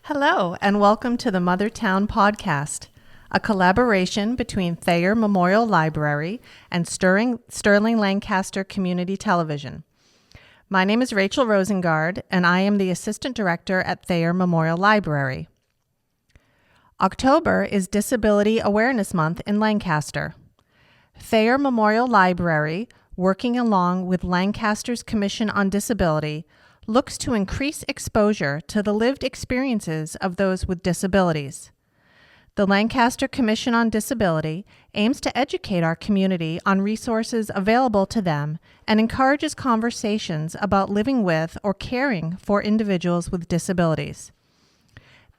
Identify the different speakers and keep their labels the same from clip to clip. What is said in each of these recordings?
Speaker 1: Hello, and welcome to the Mothertown Podcast, a collaboration between Thayer Memorial Library and Sterling-Lancaster Community Television. My name is Rachel Rosengard, and I am the Assistant Director at Thayer Memorial Library. October is Disability Awareness Month in Lancaster. Thayer Memorial Library, working along with Lancaster's Commission on Disability, looks to increase exposure to the lived experiences of those with disabilities. The Lancaster Commission on Disability aims to educate our community on resources available to them and encourages conversations about living with or caring for individuals with disabilities.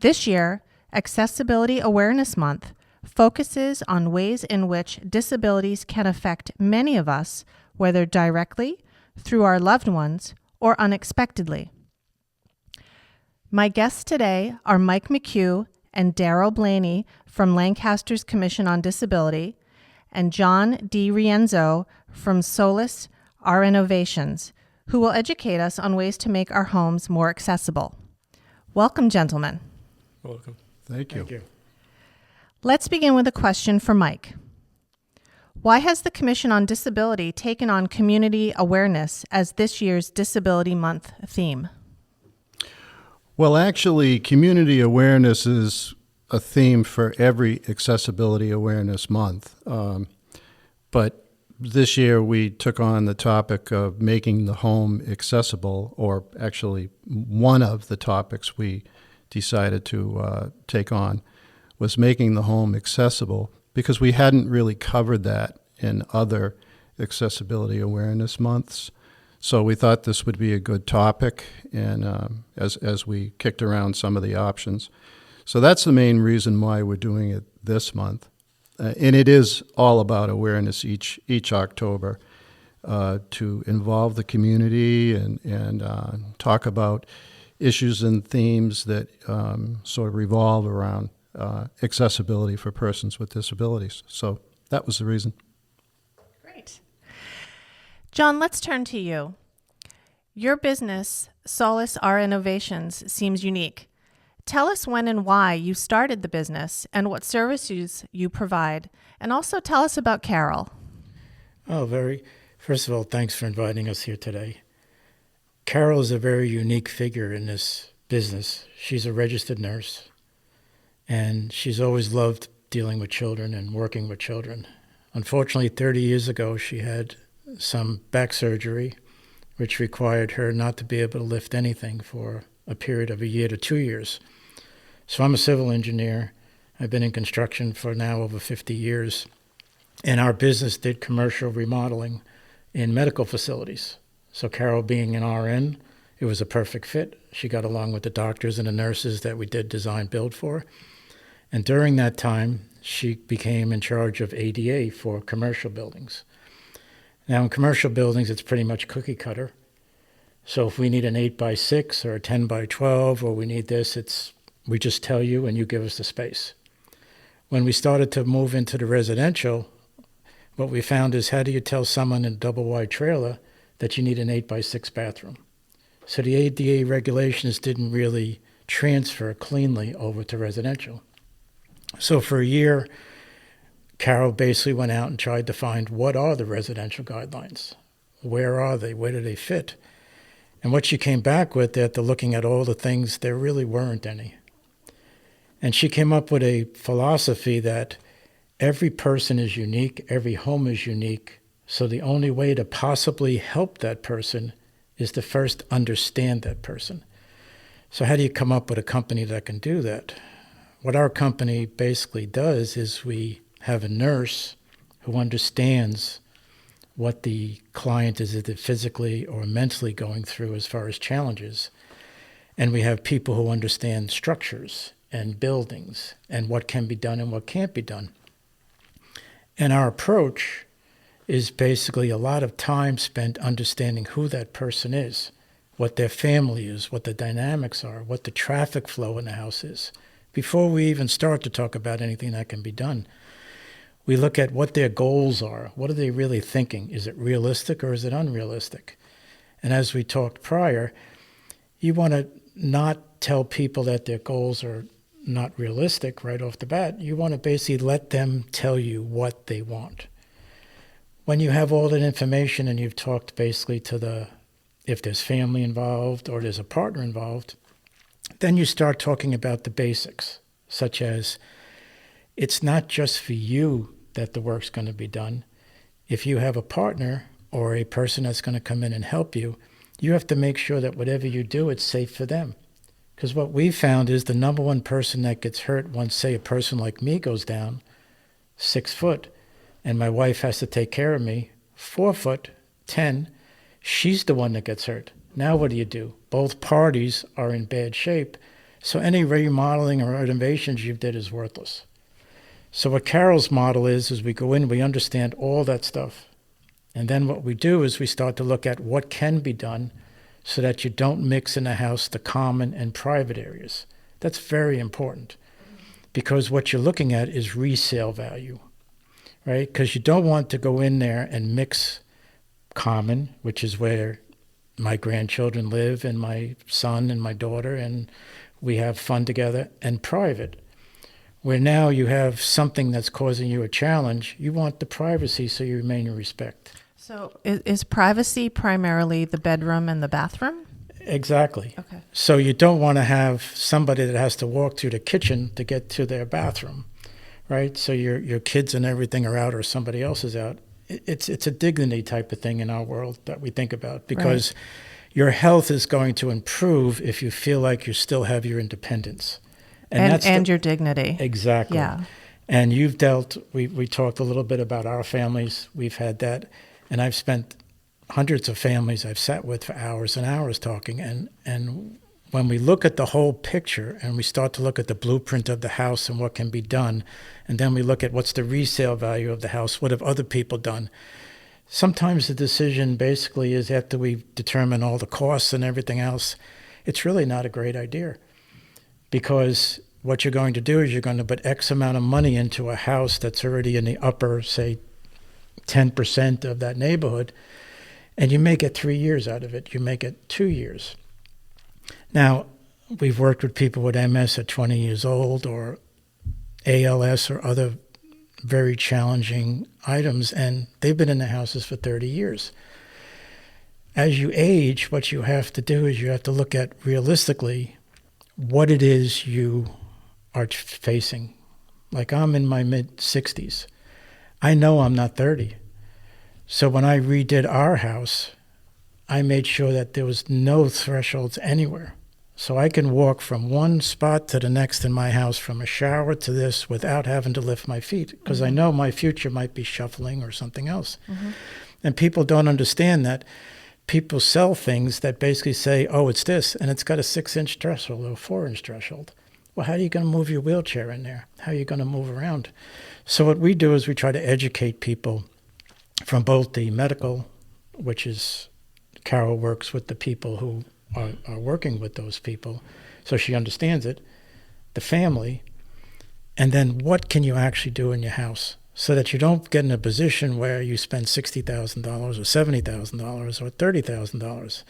Speaker 1: This year, Accessibility Awareness Month focuses on ways in which disabilities can affect many of us, whether directly, through our loved ones, or unexpectedly. My guests today are Mike McCue and Daryl Blaney from Lancaster's Commission on Disability and John DeRienzo from Solace RNovations, who will educate us on ways to make our homes more accessible. Welcome, gentlemen.
Speaker 2: Welcome.
Speaker 3: Thank you.
Speaker 2: Thank you.
Speaker 1: Let's begin with a question for Mike. Why has the Commission on Disability taken on community awareness as this year's Disability Month theme?
Speaker 3: Well, actually, community awareness is a theme for every Accessibility Awareness Month. But this year we took on the topic of making the home accessible, or actually one of the topics we decided to take on was making the home accessible, because we hadn't really covered that in other Accessibility Awareness Months. So we thought this would be a good topic, and as we kicked around some of the options. So that's the main reason why we're doing it this month. And it is all about awareness each October, to involve the community and talk about issues and themes that sort of revolve around accessibility for persons with disabilities. So that was the reason.
Speaker 1: Great. John, let's turn to you. Your business, Solace RNovations, seems unique. Tell us when and why you started the business and what services you provide, and also tell us about Carol.
Speaker 2: First of all, thanks for inviting us here today. Carol is a very unique figure in this business. She's a registered nurse, and she's always loved dealing with children and working with children. Unfortunately, 30 years ago, she had some back surgery, which required her not to be able to lift anything for a period of a year to 2 years. So I'm a civil engineer. I've been in construction for now over 50 years. And our business did commercial remodeling in medical facilities. So Carol being an RN, it was a perfect fit. She got along with the doctors and the nurses that we did design build for. And during that time, she became in charge of ADA for commercial buildings. Now, in commercial buildings, it's pretty much cookie cutter. So if we need an 8x6 or a 10x12, or we need this, we just tell you and you give us the space. When we started to move into the residential, what we found is, how do you tell someone in a double wide trailer that you need an 8x6 bathroom? So the ADA regulations didn't really transfer cleanly over to residential. So for a year, Carol basically went out and tried to find, what are the residential guidelines? Where are they? Where do they fit? And what she came back with, after looking at all the things, there really weren't any. And she came up with a philosophy that every person is unique, every home is unique, so the only way to possibly help that person is to first understand that person. So how do you come up with a company that can do that? What our company basically does is we have a nurse who understands what the client is either physically or mentally going through as far as challenges. And we have people who understand structures and buildings and what can be done and what can't be done. And our approach is basically a lot of time spent understanding who that person is, what their family is, what the dynamics are, what the traffic flow in the house is, before we even start to talk about anything that can be done. We look at what their goals are. What are they really thinking? Is it realistic or is it unrealistic? And as we talked prior, you want to not tell people that their goals are not realistic right off the bat. You want to basically let them tell you what they want. When you have all that information and you've talked basically to if there's family involved or there's a partner involved, then you start talking about the basics, such as it's not just for you that the work's going to be done. If you have a partner or a person that's going to come in and help you, you have to make sure that whatever you do, it's safe for them. Because what we found is the number one person that gets hurt once, say, a person like me goes down 6 foot, and my wife has to take care of me 4 foot, 10, she's the one that gets hurt. Now what do? Both parties are in bad shape, so any remodeling or renovations you did is worthless. So what Carol's model is we go in, we understand all that stuff. And then what we do is we start to look at what can be done so that you don't mix in a house the common and private areas. That's very important because what you're looking at is resale value, right? Because you don't want to go in there and mix common, which is where my grandchildren live and my son and my daughter, and we have fun together, and private, where now you have something that's causing you a challenge. You want the privacy so you remain in respect.
Speaker 1: So is privacy primarily the bedroom and the bathroom?
Speaker 2: Exactly.
Speaker 1: Okay.
Speaker 2: So you don't want to have somebody that has to walk through the kitchen to get to their bathroom, right? So your kids and everything are out or somebody else is out. It's a dignity type of thing in our world that we think about because your health is going to improve if you feel like you still have your independence.
Speaker 1: And your dignity.
Speaker 2: Exactly.
Speaker 1: Yeah.
Speaker 2: And we talked a little bit about our families. We've had that. And I've spent hundreds of families I've sat with for hours and hours talking. And when we look at the whole picture and we start to look at the blueprint of the house and what can be done, and then we look at what's the resale value of the house, what have other people done, sometimes the decision basically is after we determine all the costs and everything else, it's really not a great idea. Because what you're going to do is you're going to put X amount of money into a house that's already in the upper, say, 10% of that neighborhood, and you may get 3 years out of it. You may get 2 years. Now, we've worked with people with MS at 20 years old or ALS or other very challenging items, and they've been in the houses for 30 years. As you age, what you have to do is you have to look at realistically what it is you are facing. Like I'm in my mid-60s. I know I'm not 30. So when I redid our house, I made sure that there was no thresholds anywhere. So I can walk from one spot to the next in my house, from a shower to this, without having to lift my feet, because I know my future might be shuffling or something else. Mm-hmm. And people don't understand that. People sell things that basically say, oh, it's this, and it's got a 6-inch threshold or a 4-inch threshold. Well, how are you going to move your wheelchair in there? How are you going to move around? So what we do is we try to educate people from both the medical, which is Carol works with the people who are working with those people, so she understands it, the family, and then what can you actually do in your house so that you don't get in a position where you spend $60,000 or $70,000 or $30,000,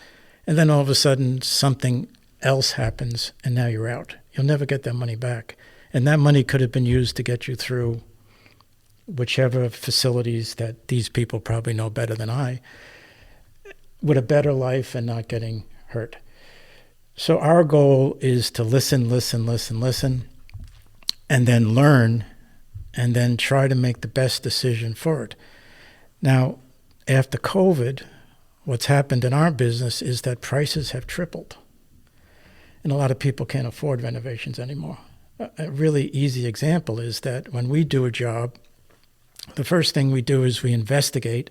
Speaker 2: and then all of a sudden something else happens and now you're out. You'll never get that money back. And that money could have been used to get you through whichever facilities that these people probably know better than I, with a better life and not getting hurt. So our goal is to listen, and then learn, and then try to make the best decision for it. Now, after COVID, what's happened in our business is that prices have tripled. And a lot of people can't afford renovations anymore. A really easy example is that when we do a job, the first thing we do is we investigate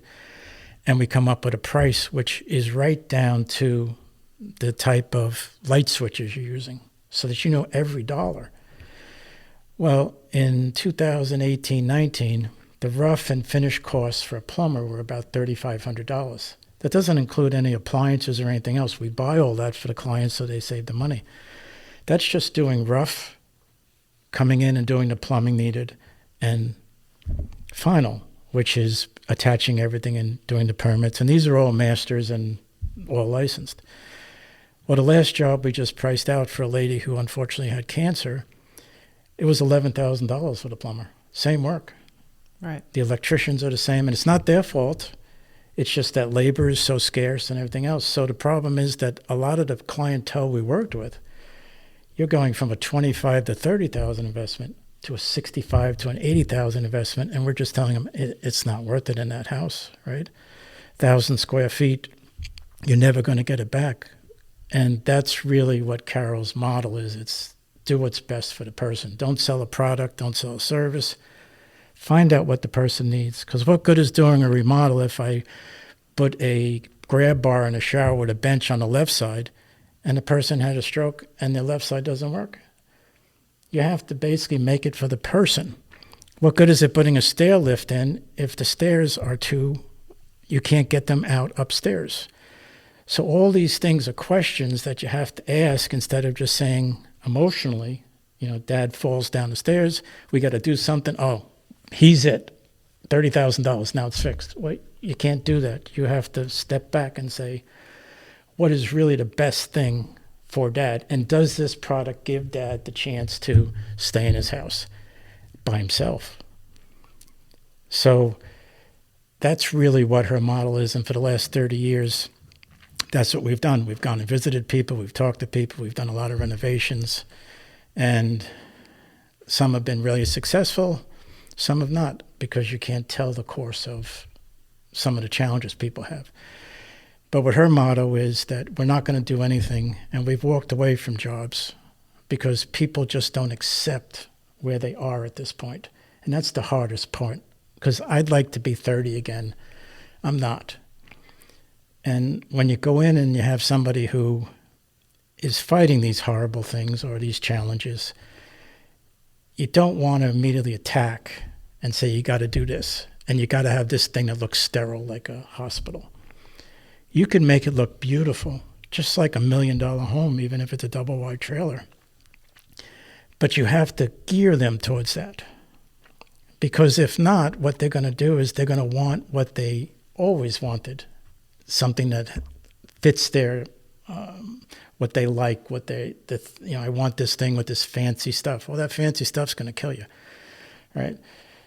Speaker 2: and we come up with a price which is right down to the type of light switches you're using so that you know every dollar. Well, in 2018-19, the rough and finish costs for a plumber were about $3,500. That doesn't include any appliances or anything else. We buy all that for the clients so they save the money. That's just doing rough, coming in and doing the plumbing needed, and final, which is attaching everything and doing the permits. And these are all masters and all licensed. Well, the last job we just priced out for a lady who unfortunately had cancer, it was $11,000 for the plumber. Same work.
Speaker 1: Right.
Speaker 2: The electricians are the same, and it's not their fault. It's just that labor is so scarce and everything else. So the problem is that a lot of the clientele we worked with, you're going from a $25,000 to $30,000 investment to a $65,000 to an $80,000 investment, and we're just telling them it's not worth it in that house, right? 1,000 square feet, you're never going to get it back. And that's really what Carol's model is. It's do what's best for the person. Don't sell a product, don't sell a service. Find out what the person needs. Because what good is doing a remodel if I put a grab bar in a shower with a bench on the left side and the person had a stroke and their left side doesn't work? You have to basically make it for the person. What good is it putting a stair lift in if the stairs are you can't get them out upstairs? So all these things are questions that you have to ask instead of just saying emotionally, Dad falls down the stairs, we got to do something. Oh, he's it. $30,000, now it's fixed. Well, you can't do that. You have to step back and say, what is really the best thing for Dad? And does this product give Dad the chance to stay in his house by himself? So that's really what her model is. And for the last 30 years, that's what we've done. We've gone and visited people. We've talked to people. We've done a lot of renovations. And some have been really successful. Some have not, because you can't tell the course of some of the challenges people have. But what her motto is that we're not going to do anything, and we've walked away from jobs because people just don't accept where they are at this point. And that's the hardest part, because I'd like to be 30 again. I'm not. And when you go in and you have somebody who is fighting these horrible things or these challenges, you don't want to immediately attack and say, you got to do this, and you got to have this thing that looks sterile like a hospital. You can make it look beautiful, just like $1 million home, even if it's a double wide trailer. But you have to gear them towards that. Because if not, what they're going to do is they're going to want what they always wanted, something that fits their what they like, I want this thing with this fancy stuff. Well, that fancy stuff's going to kill you, right?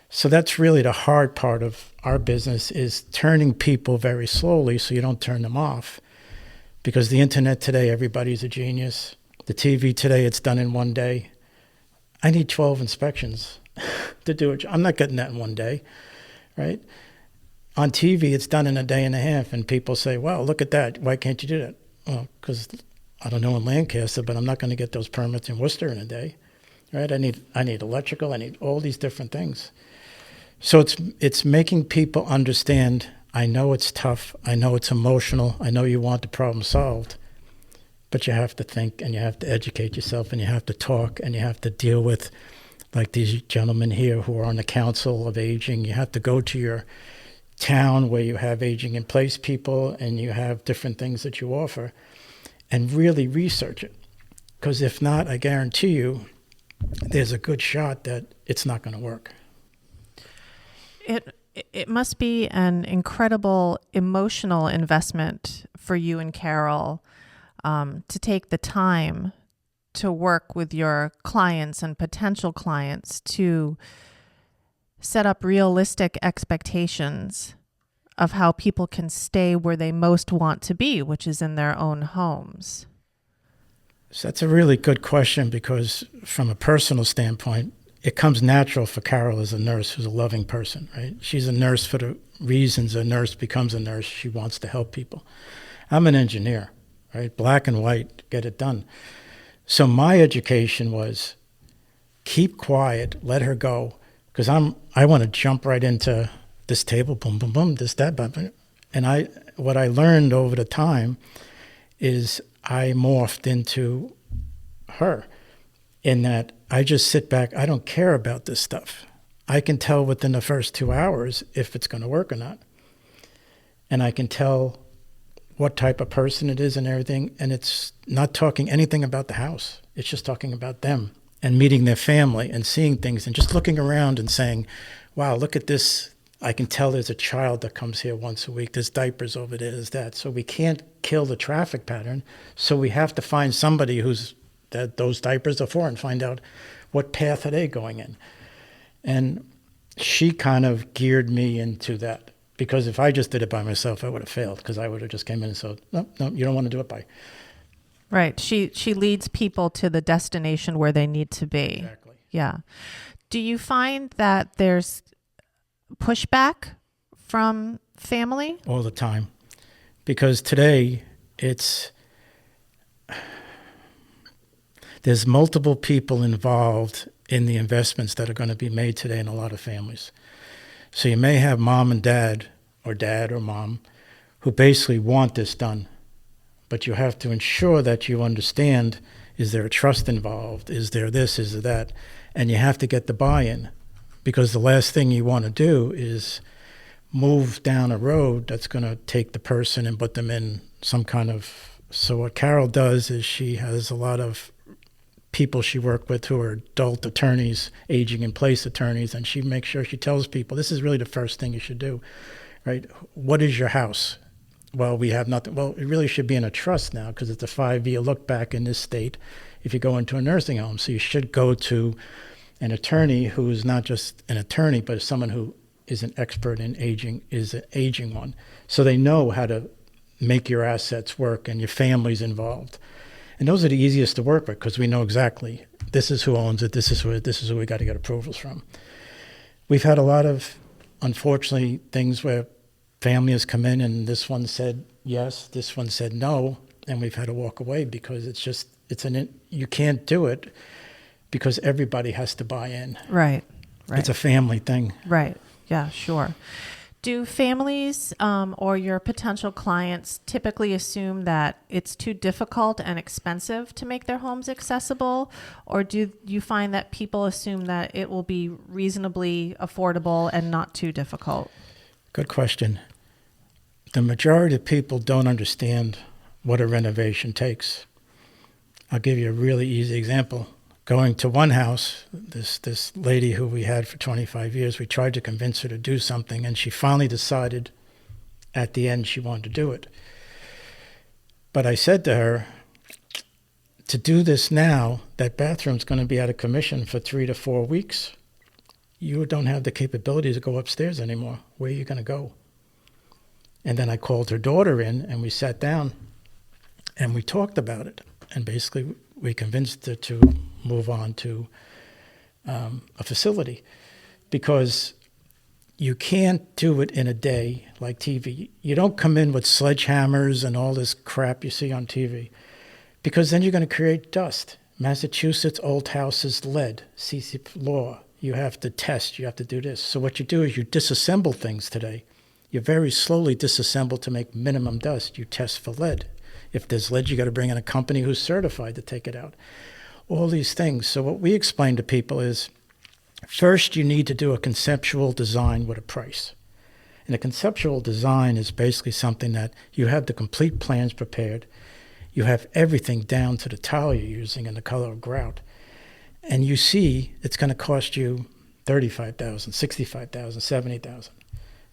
Speaker 2: So that's really the hard part of our business, is turning people very slowly so you don't turn them off. Because the internet today, everybody's a genius. The TV today, it's done in one day. I need 12 inspections to do it. I'm not getting that in one day, right? On TV, it's done in a day and a half, and people say, wow, look at that. Why can't you do that? Well, because I don't know in Lancaster, but I'm not going to get those permits in Worcester in a day, right? I need electrical. I need all these different things. So it's making people understand, I know it's tough. I know it's emotional. I know you want the problem solved, but you have to think, and you have to educate yourself, and you have to talk, and you have to deal with, like these gentlemen here who are on the Council of Aging. You have to go to your town where you have aging in place people and you have different things that you offer, and really research it. Because if not, I guarantee you there's a good shot that it's not going to work.
Speaker 1: It must be an incredible emotional investment for you and Carol to take the time to work with your clients and potential clients to set up realistic expectations of how people can stay where they most want to be, which is in their own homes.
Speaker 2: So that's a really good question, because from a personal standpoint, it comes natural for Carol as a nurse who's a loving person, right? She's a nurse for the reasons a nurse becomes a nurse. She wants to help people. I'm an engineer, right? Black and white, get it done. So my education was keep quiet, let her go, because I want to jump right into this table, boom, boom, boom, this, that, boom. And what I learned over the time is I morphed into her, in that I just sit back. I don't care about this stuff. I can tell within the first 2 hours if it's going to work or not. And I can tell what type of person it is and everything. And it's not talking anything about the house. It's just talking about them and meeting their family and seeing things and just looking around and saying, wow, look at this I can tell there's a child that comes here once a week. There's diapers over there, there's that. So we can't kill the traffic pattern. So we have to find somebody that those diapers are for and find out what path are they going in. And she kind of geared me into that. Because if I just did it by myself, I would have failed, because I would have just came in and said, no, you don't want to do it by.
Speaker 1: Right. She leads people to the destination where they need to be.
Speaker 2: Exactly.
Speaker 1: Yeah. Do you find that there's pushback from family?
Speaker 2: All the time. Because today there's multiple people involved in the investments that are going to be made today in a lot of families. So you may have mom and dad or mom who basically want this done, but you have to ensure that you understand, is there a trust involved? Is there this? Is there that? And you have to get the buy-in, because the last thing you want to do is move down a road that's going to take the person and put them in some kind of... So what Carol does is she has a lot of people she worked with who are adult attorneys, aging in place attorneys, and she makes sure she tells people, this is really the first thing you should do, right? What is your house? Well, we have nothing. Well, it really should be in a trust now, because it's a 5-year look back in this state if you go into a nursing home. So you should go to an attorney who's not just an attorney, but someone who is an expert in aging, is an aging one. So they know how to make your assets work and your family's involved. And those are the easiest to work with, because we know exactly this is who owns it, this is who we got to get approvals from. We've had a lot of, unfortunately, things where family has come in and this one said yes, this one said no, and we've had to walk away, because you can't do it, because everybody has to buy in.
Speaker 1: Right.
Speaker 2: It's a family thing.
Speaker 1: Right. Yeah, sure. Do families or your potential clients typically assume that it's too difficult and expensive to make their homes accessible? Or do you find that people assume that it will be reasonably affordable and not too difficult?
Speaker 2: Good question. The majority of people don't understand what a renovation takes. I'll give you a really easy example. Going to one house, this lady who we had for 25 years, we tried to convince her to do something, and she finally decided at the end she wanted to do it. But I said to her, to do this now, that bathroom's going to be out of commission for 3 to 4 weeks. You don't have the capability to go upstairs anymore. Where are you going to go? And then I called her daughter in, and we sat down, and we talked about it. And basically, we convinced her to move on to a facility, because you can't do it in a day like TV. You don't come in with sledgehammers and all this crap you see on TV, because then you're going to create dust. Massachusetts old houses lead, CC law. You have to test, you have to do this. So what you do is you disassemble things today. You very slowly disassemble to make minimum dust. You test for lead. If there's lead, you got to bring in a company who's certified to take it out. All these things. So what we explain to people is, first you need to do a conceptual design with a price. And a conceptual design is basically something that you have the complete plans prepared. You have everything down to the tile you're using and the color of grout. And you see it's going to cost you $35,000, $65,000, $70,000.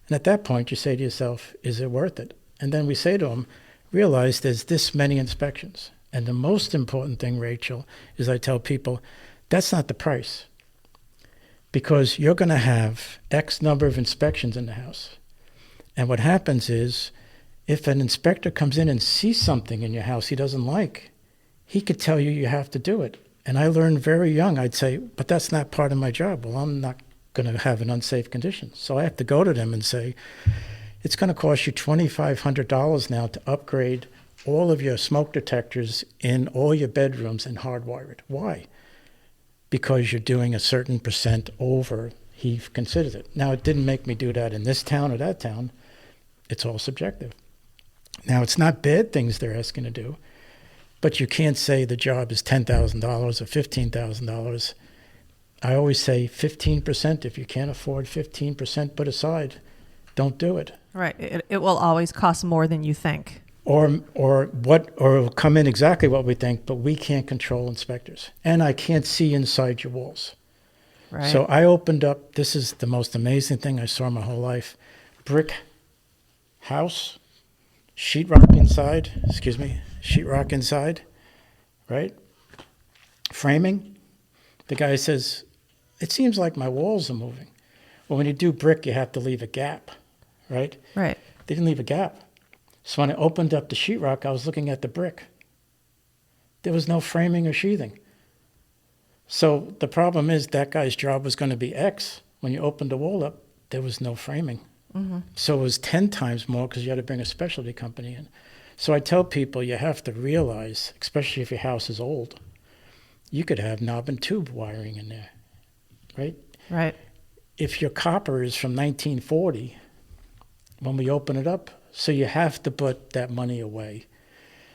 Speaker 2: And at that point, you say to yourself, is it worth it? And then we say to them, realize there's this many inspections. And the most important thing, Rachel, is I tell people, that's not the price. Because you're going to have X number of inspections in the house. And what happens is, if an inspector comes in and sees something in your house he doesn't like, he could tell you have to do it. And I learned very young, I'd say, but that's not part of my job. Well, I'm not going to have an unsafe condition. So I have to go to them and say, it's going to cost you $2,500 now to upgrade all of your smoke detectors in all your bedrooms and hardwire it. Why? Because you're doing a certain percent over, he considers it. Now, it didn't make me do that in this town or that town. It's all subjective. Now, it's not bad things they're asking to do, but you can't say the job is $10,000 or $15,000. I always say 15%. If you can't afford 15% put aside, don't do it.
Speaker 1: Right. It will always cost more than you think.
Speaker 2: Or it'll come in exactly what we think, but we can't control inspectors. And I can't see inside your walls.
Speaker 1: Right.
Speaker 2: So I opened up, this is the most amazing thing I saw my whole life. Brick house, sheetrock inside, right? Framing. The guy says, it seems like my walls are moving. Well, when you do brick, you have to leave a gap, right?
Speaker 1: Right.
Speaker 2: They didn't leave a gap. So when I opened up the sheetrock, I was looking at the brick. There was no framing or sheathing. So the problem is that guy's job was going to be X. When you opened the wall up, there was no framing.
Speaker 1: Mm-hmm.
Speaker 2: So it was 10 times more because you had to bring a specialty company in. So I tell people you have to realize, especially if your house is old, you could have knob and tube wiring in there, right?
Speaker 1: Right.
Speaker 2: If your copper is from 1940, when we open it up, so you have to put that money away.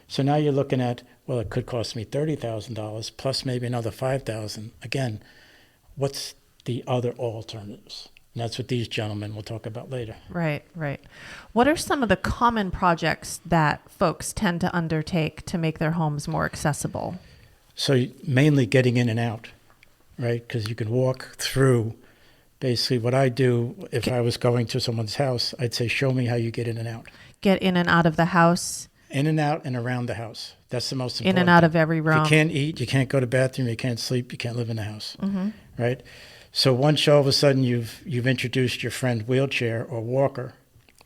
Speaker 2: So now you're looking at, well, it could cost me $30,000 plus maybe another $5,000. Again, what's the other alternatives? And that's what these gentlemen will talk about later.
Speaker 1: Right, right. What are some of the common projects that folks tend to undertake to make their homes more accessible?
Speaker 2: So mainly getting in and out, right? Because you can walk through. Basically, what I do, if I was going to someone's house, I'd say, show me how you get in and out.
Speaker 1: Get in and out of the house.
Speaker 2: In and out and around the house. That's the most important.
Speaker 1: In and out of every room.
Speaker 2: You can't eat, you can't go to the bathroom, you can't sleep, you can't live in the house, right? So once all of a sudden you've introduced your friend wheelchair or walker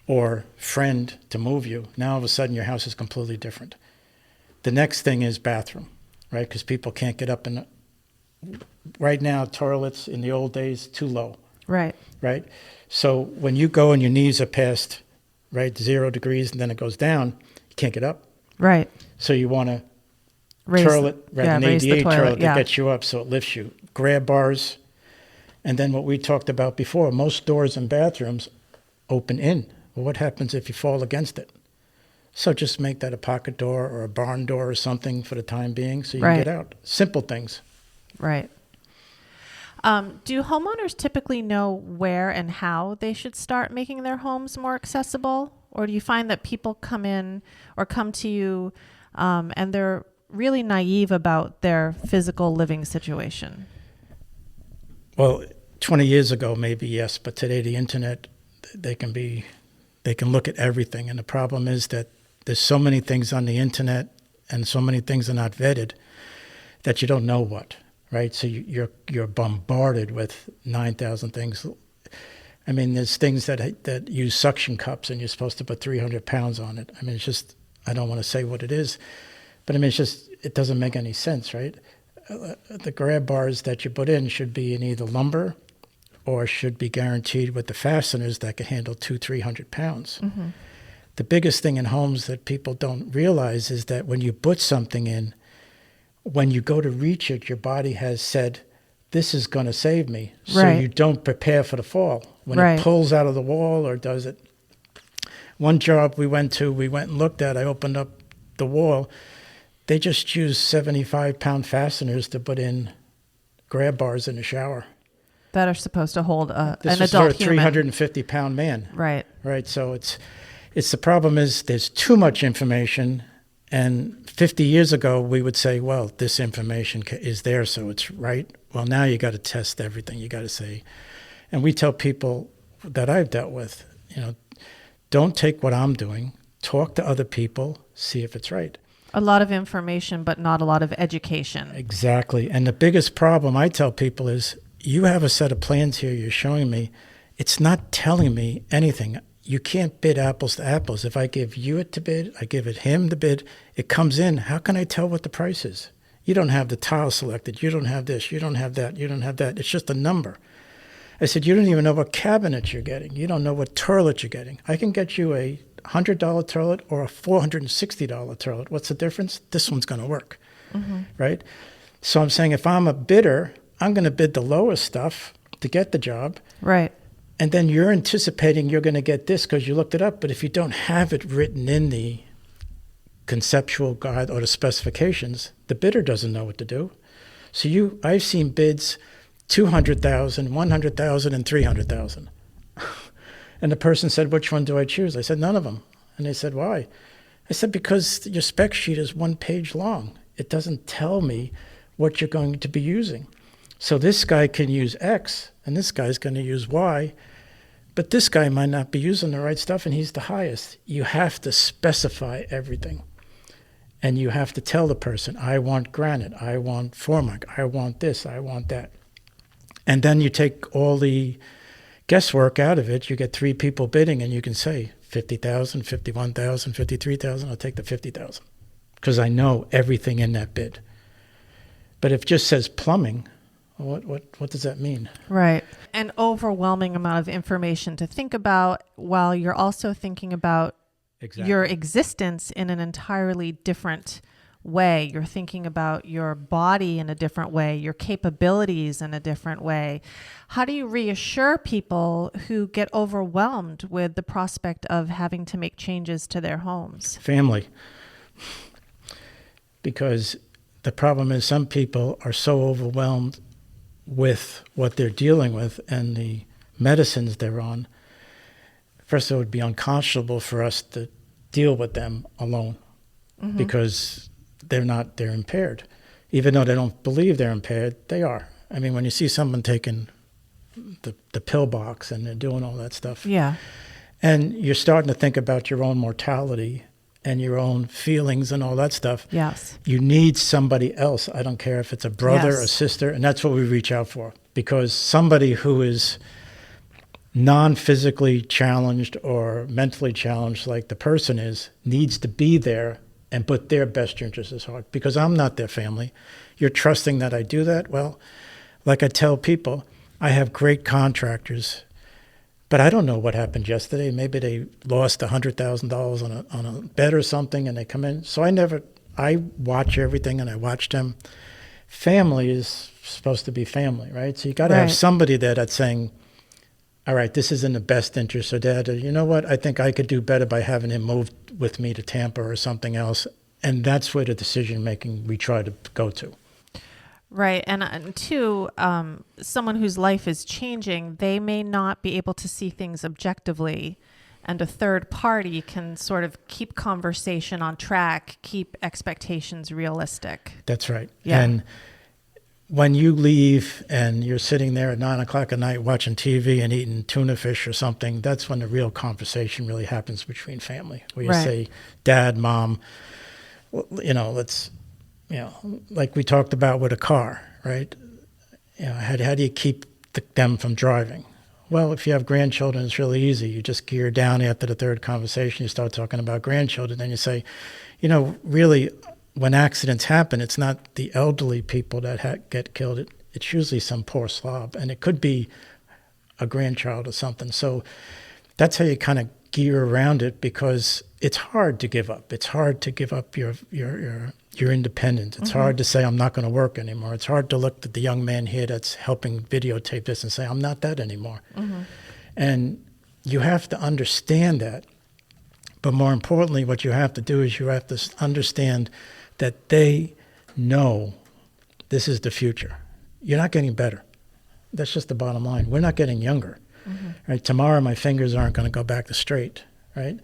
Speaker 2: or friend to move you, now all of a sudden your house is completely different. The next thing is bathroom, right? Because people can't get up and right now toilets in the old days too low.
Speaker 1: Right.
Speaker 2: Right? So when you go and your knees are past, right, 0 degrees and then it goes down, you can't get up.
Speaker 1: Right.
Speaker 2: So you want to
Speaker 1: Raise,
Speaker 2: turl it, rather than
Speaker 1: raise the
Speaker 2: ADA
Speaker 1: toilet,
Speaker 2: toilet
Speaker 1: yeah.
Speaker 2: that gets you up so it lifts you. Grab bars. And then what we talked about before, most doors and bathrooms open in. Well, what happens if you fall against it? So just make that a pocket door or a barn door or something for the time being so you
Speaker 1: Right.
Speaker 2: can get out. Simple things.
Speaker 1: Right. Do homeowners typically know where and how they should start making their homes more accessible? Or do you find that people come in or come to you and they're really naive about their physical living situation?
Speaker 2: Well, 20 years ago, maybe yes, but today the internet, they can look at everything. And the problem is that there's so many things on the internet and so many things are not vetted that you don't know what. Right, so you're bombarded with 9,000 things. I mean, there's things that use suction cups, and you're supposed to put 300 pounds on it. I mean, it's just, I don't want to say what it is, but I mean, it's just, it doesn't make any sense, right? The grab bars that you put in should be in either lumber, or should be guaranteed with the fasteners that can handle 200-300 pounds.
Speaker 1: Mm-hmm.
Speaker 2: The biggest thing in homes that people don't realize is that when you put something in, when you go to reach it, your body has said, this is going to save me. So
Speaker 1: Right.
Speaker 2: you don't prepare for the fall. When
Speaker 1: Right.
Speaker 2: it pulls out of the wall or does it. One job we went and looked at, I opened up the wall. They just used 75-pound fasteners to put in grab bars in the shower.
Speaker 1: That are supposed to hold an
Speaker 2: This was
Speaker 1: adult
Speaker 2: for a
Speaker 1: human.
Speaker 2: 350-pound man.
Speaker 1: Right.
Speaker 2: Right, so it's the problem is there's too much information. And 50 years ago, we would say, well, this information is there, so it's right. Well, now you got to test everything. You got to say, and we tell people that I've dealt with, don't take what I'm doing. Talk to other people, see if it's right.
Speaker 1: A lot of information, but not a lot of education.
Speaker 2: Exactly. And the biggest problem I tell people is, you have a set of plans here you're showing me. It's not telling me anything. You can't bid apples to apples. If I give you it to bid, I give it him to bid, it comes in. How can I tell what the price is? You don't have the tile selected. You don't have this. You don't have that. You don't have that. It's just a number. I said, you don't even know what cabinet you're getting. You don't know what toilet you're getting. I can get you a $100 toilet or a $460 toilet. What's the difference? This one's going to work, right? So I'm saying if I'm a bidder, I'm going to bid the lowest stuff to get the job.
Speaker 1: Right.
Speaker 2: And then you're anticipating you're going to get this because you looked it up. But if you don't have it written in the conceptual guide or the specifications, the bidder doesn't know what to do. So I've seen bids 200,000, 100,000, and 300,000. And the person said, which one do I choose? I said, none of them. And they said, why? I said, because your spec sheet is 1 page long. It doesn't tell me what you're going to be using. So this guy can use X, and this guy's going to use Y, but this guy might not be using the right stuff, and he's the highest. You have to specify everything. And you have to tell the person, I want granite, I want formic, I want this, I want that. And then you take all the guesswork out of it. You get 3 people bidding, and you can say 50,000, 51,000, 53,000. I'll take the 50,000 because I know everything in that bid. But if it just says plumbing, what does that mean?
Speaker 1: Right. An overwhelming amount of information to think about while you're also thinking about your existence in an entirely different way. You're thinking about your body in a different way, your capabilities in a different way. How do you reassure people who get overwhelmed with the prospect of having to make changes to their homes?
Speaker 2: Family. Because the problem is some people are so overwhelmed with what they're dealing with and the medicines they're on. First, it would be unconscionable for us to deal with them alone because they're impaired. Even though they don't believe they're impaired, they are. I mean, when you see someone taking the pill box and they're doing all that stuff.
Speaker 1: Yeah.
Speaker 2: And you're starting to think about your own mortality and your own feelings and all that stuff.
Speaker 1: Yes.
Speaker 2: You need somebody else. I don't care if it's a brother
Speaker 1: Yes.
Speaker 2: or sister, and that's what we reach out for. Because somebody who is non-physically challenged or mentally challenged like the person is needs to be there and put their best interests at heart. Because I'm not their family. You're trusting that I do that? Well, like I tell people, I have great contractors, but I don't know what happened yesterday. Maybe they lost $100,000 on a bet or something, and they come in. So I watch everything, and I watch them. Family is supposed to be family, right? So you got to have somebody there that's saying, all right, this is in the best interest of Dad. You know what? I think I could do better by having him move with me to Tampa or something else. And that's where the decision-making we try to go to.
Speaker 1: Right. And two, someone whose life is changing, they may not be able to see things objectively. And a third party can sort of keep conversation on track, keep expectations realistic.
Speaker 2: That's right.
Speaker 1: Yeah.
Speaker 2: And when you leave and you're sitting there at 9 o'clock at night watching TV and eating tuna fish or something, that's when the real conversation really happens between family. Where you say, Dad, Mom, let's, like we talked about with a car, right? How do you keep them from driving? Well, if you have grandchildren, it's really easy. You just gear down after the third conversation. You start talking about grandchildren. Then you say, really, when accidents happen, it's not the elderly people that get killed. It's usually some poor slob, and it could be a grandchild or something. So that's how you kind of gear around it, because it's hard to give up. It's hard to give up your independence. It's hard to say, I'm not going to work anymore. It's hard to look at the young man here that's helping videotape this and say, I'm not that anymore. And you have to understand that. But more importantly, what you have to do is you have to understand that they know this is the future. You're not getting better. That's just the bottom line. We're not getting younger. Right? Tomorrow, my fingers aren't going to go back to straight. Right?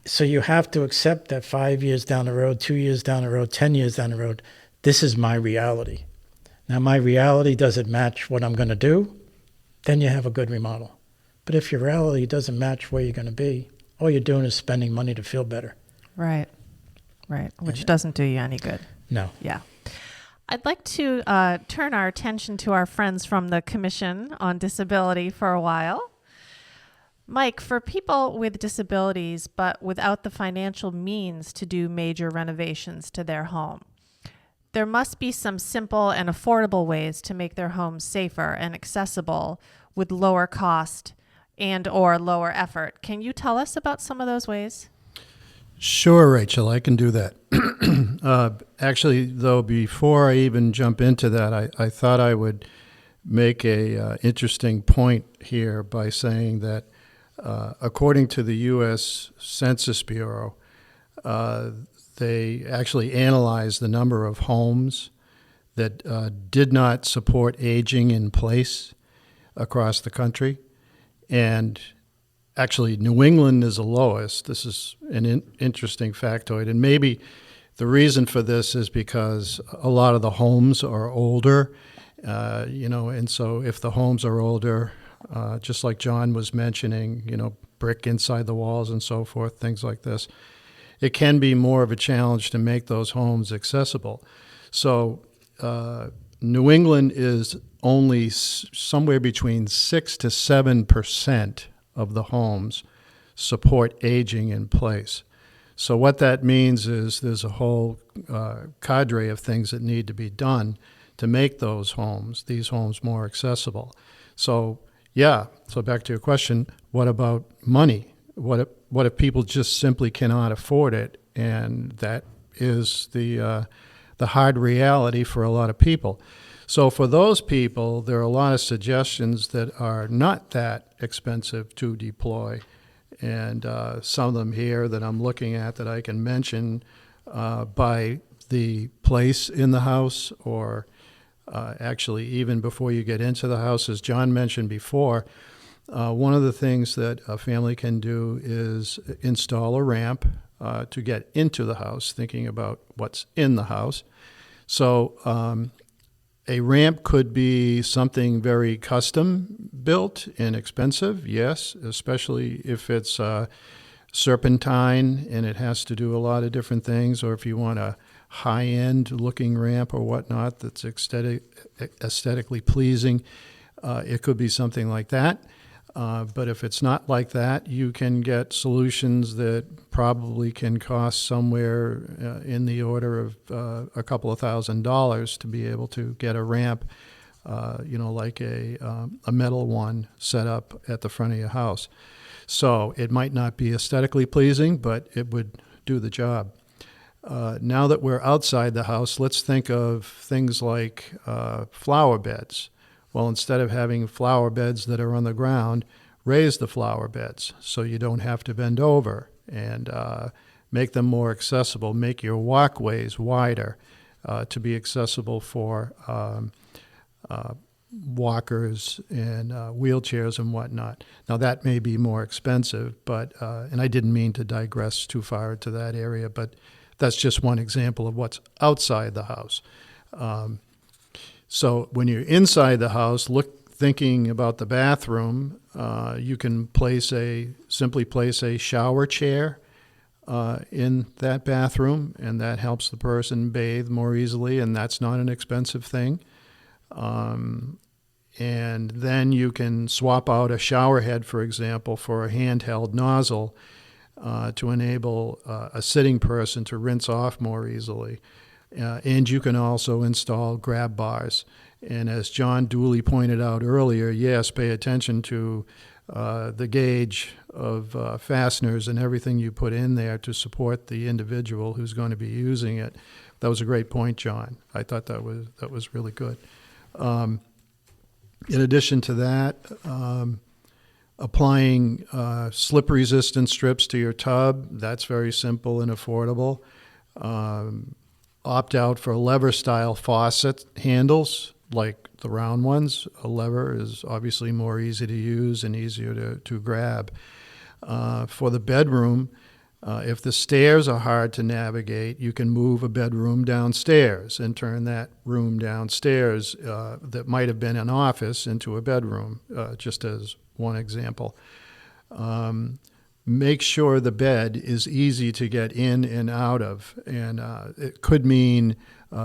Speaker 2: So you have to accept that 5 years down the road, 2 years down the road, 10 years down the road, this is my reality. Now, my reality doesn't match what I'm going to do, then you have a good remodel. But if your reality doesn't match where you're going to be, all you're doing is spending money to feel better.
Speaker 1: Right. Which doesn't do you any good.
Speaker 2: No.
Speaker 1: Yeah. I'd like to turn our attention to our friends from the Commission on Disability for a while. Mike, for people with disabilities but without the financial means to do major renovations to their home, there must be some simple and affordable ways to make their homes safer and accessible with lower cost and or lower effort. Can you tell us about some of those ways?
Speaker 3: Sure, Rachel, I can do that. Actually, though, before I even jump into that, I thought I would make a interesting point here by saying that according to the U.S. Census Bureau, they actually analyzed the number of homes that did not support aging in place across the country. And actually, New England is the lowest. This is an interesting factoid. And maybe the reason for this is because a lot of the homes are older And so if the homes are older, just like John was mentioning, brick inside the walls and so forth, things like this, it can be more of a challenge to make those homes accessible. So New England is only somewhere between 6 to 7% of the homes support aging in place. So what that means is there's a whole cadre of things that need to be done to make these homes more accessible. So back to your question, what about money? What if people just simply cannot afford it? And that is the hard reality for a lot of people. So for those people, there are a lot of suggestions that are not that expensive to deploy. And some of them here that I'm looking at that I can mention by the place in the house, or actually even before you get into the house. As John mentioned before, one of the things that a family can do is install a ramp to get into the house, thinking about what's in the house. So a ramp could be something very custom built and expensive, yes, especially if it's serpentine and it has to do a lot of different things, or if you want a high-end looking ramp or whatnot that's aesthetically pleasing, it could be something like that. But if it's not like that, you can get solutions that probably can cost somewhere in the order of a couple of $1,000s to be able to get a ramp, like a metal one set up at the front of your house. So it might not be aesthetically pleasing, but it would do the job. Now that we're outside the house, let's think of things like flower beds. Well, instead of having flower beds that are on the ground, raise the flower beds so you don't have to bend over, and make them more accessible. Make your walkways wider to be accessible for walkers and wheelchairs and whatnot. Now, that may be more expensive, but and I didn't mean to digress too far into that area, but that's just one example of what's outside the house. So when you're inside the house, thinking about the bathroom, you can simply place a shower chair in that bathroom, and that helps the person bathe more easily, and that's not an expensive thing. And then you can swap out a shower head, for example, for a handheld nozzle to enable a sitting person to rinse off more easily. And you can also install grab bars. And as John duly pointed out earlier, yes, pay attention to the gauge of fasteners and everything you put in there to support the individual who's going to be using it. That was a great point, John. I thought that was really good. In addition to that, applying slip-resistant strips to your tub, that's very simple and affordable. Opt out for lever-style faucet handles, like the round ones. A lever is obviously more easy to use and easier to grab. For the bedroom, if the stairs are hard to navigate, you can move a bedroom downstairs and turn that room downstairs that might have been an office into a bedroom, just as one example. Make sure the bed is easy to get in and out of. And it could mean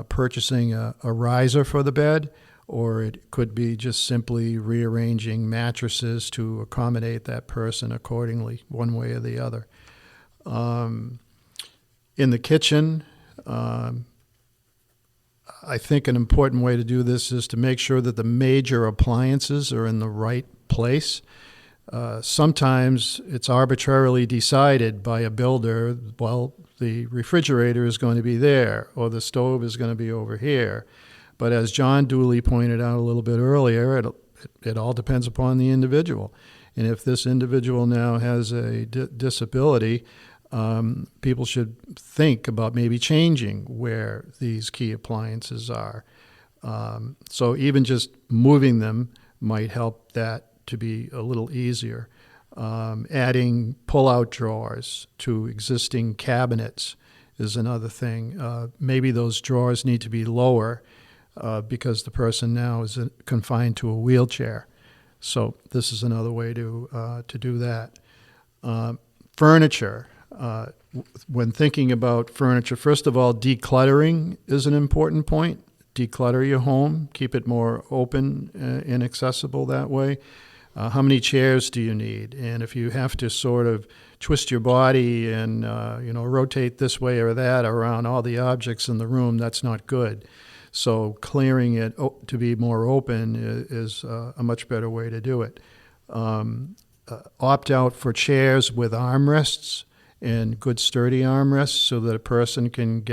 Speaker 3: purchasing a riser for the bed, or it could be just simply rearranging mattresses to accommodate that person accordingly, one way or the other. In the kitchen, I think an important way to do this is to make sure that the major appliances are in the right place. Sometimes it's arbitrarily decided by a builder, well, the refrigerator is going to be there, or the stove is going to be over here. But as John duly pointed out a little bit earlier, it all depends upon the individual. And if this individual now has a disability, people should think about maybe changing where these key appliances are. So even just moving them might help that to be a little easier. Adding pull-out drawers to existing cabinets is another thing. Maybe those drawers need to be lower because the person now is confined to a wheelchair. So this is another way to do that. Furniture. When thinking about furniture, first of all, decluttering is an important point. Declutter your home, keep it more open and accessible that way. How many chairs do you need? And if you have to sort of twist your body and rotate this way or that around all the objects in the room, that's not good. So clearing it to be more open is a much better way to do it. Opt out for chairs with armrests and good sturdy armrests so that a person can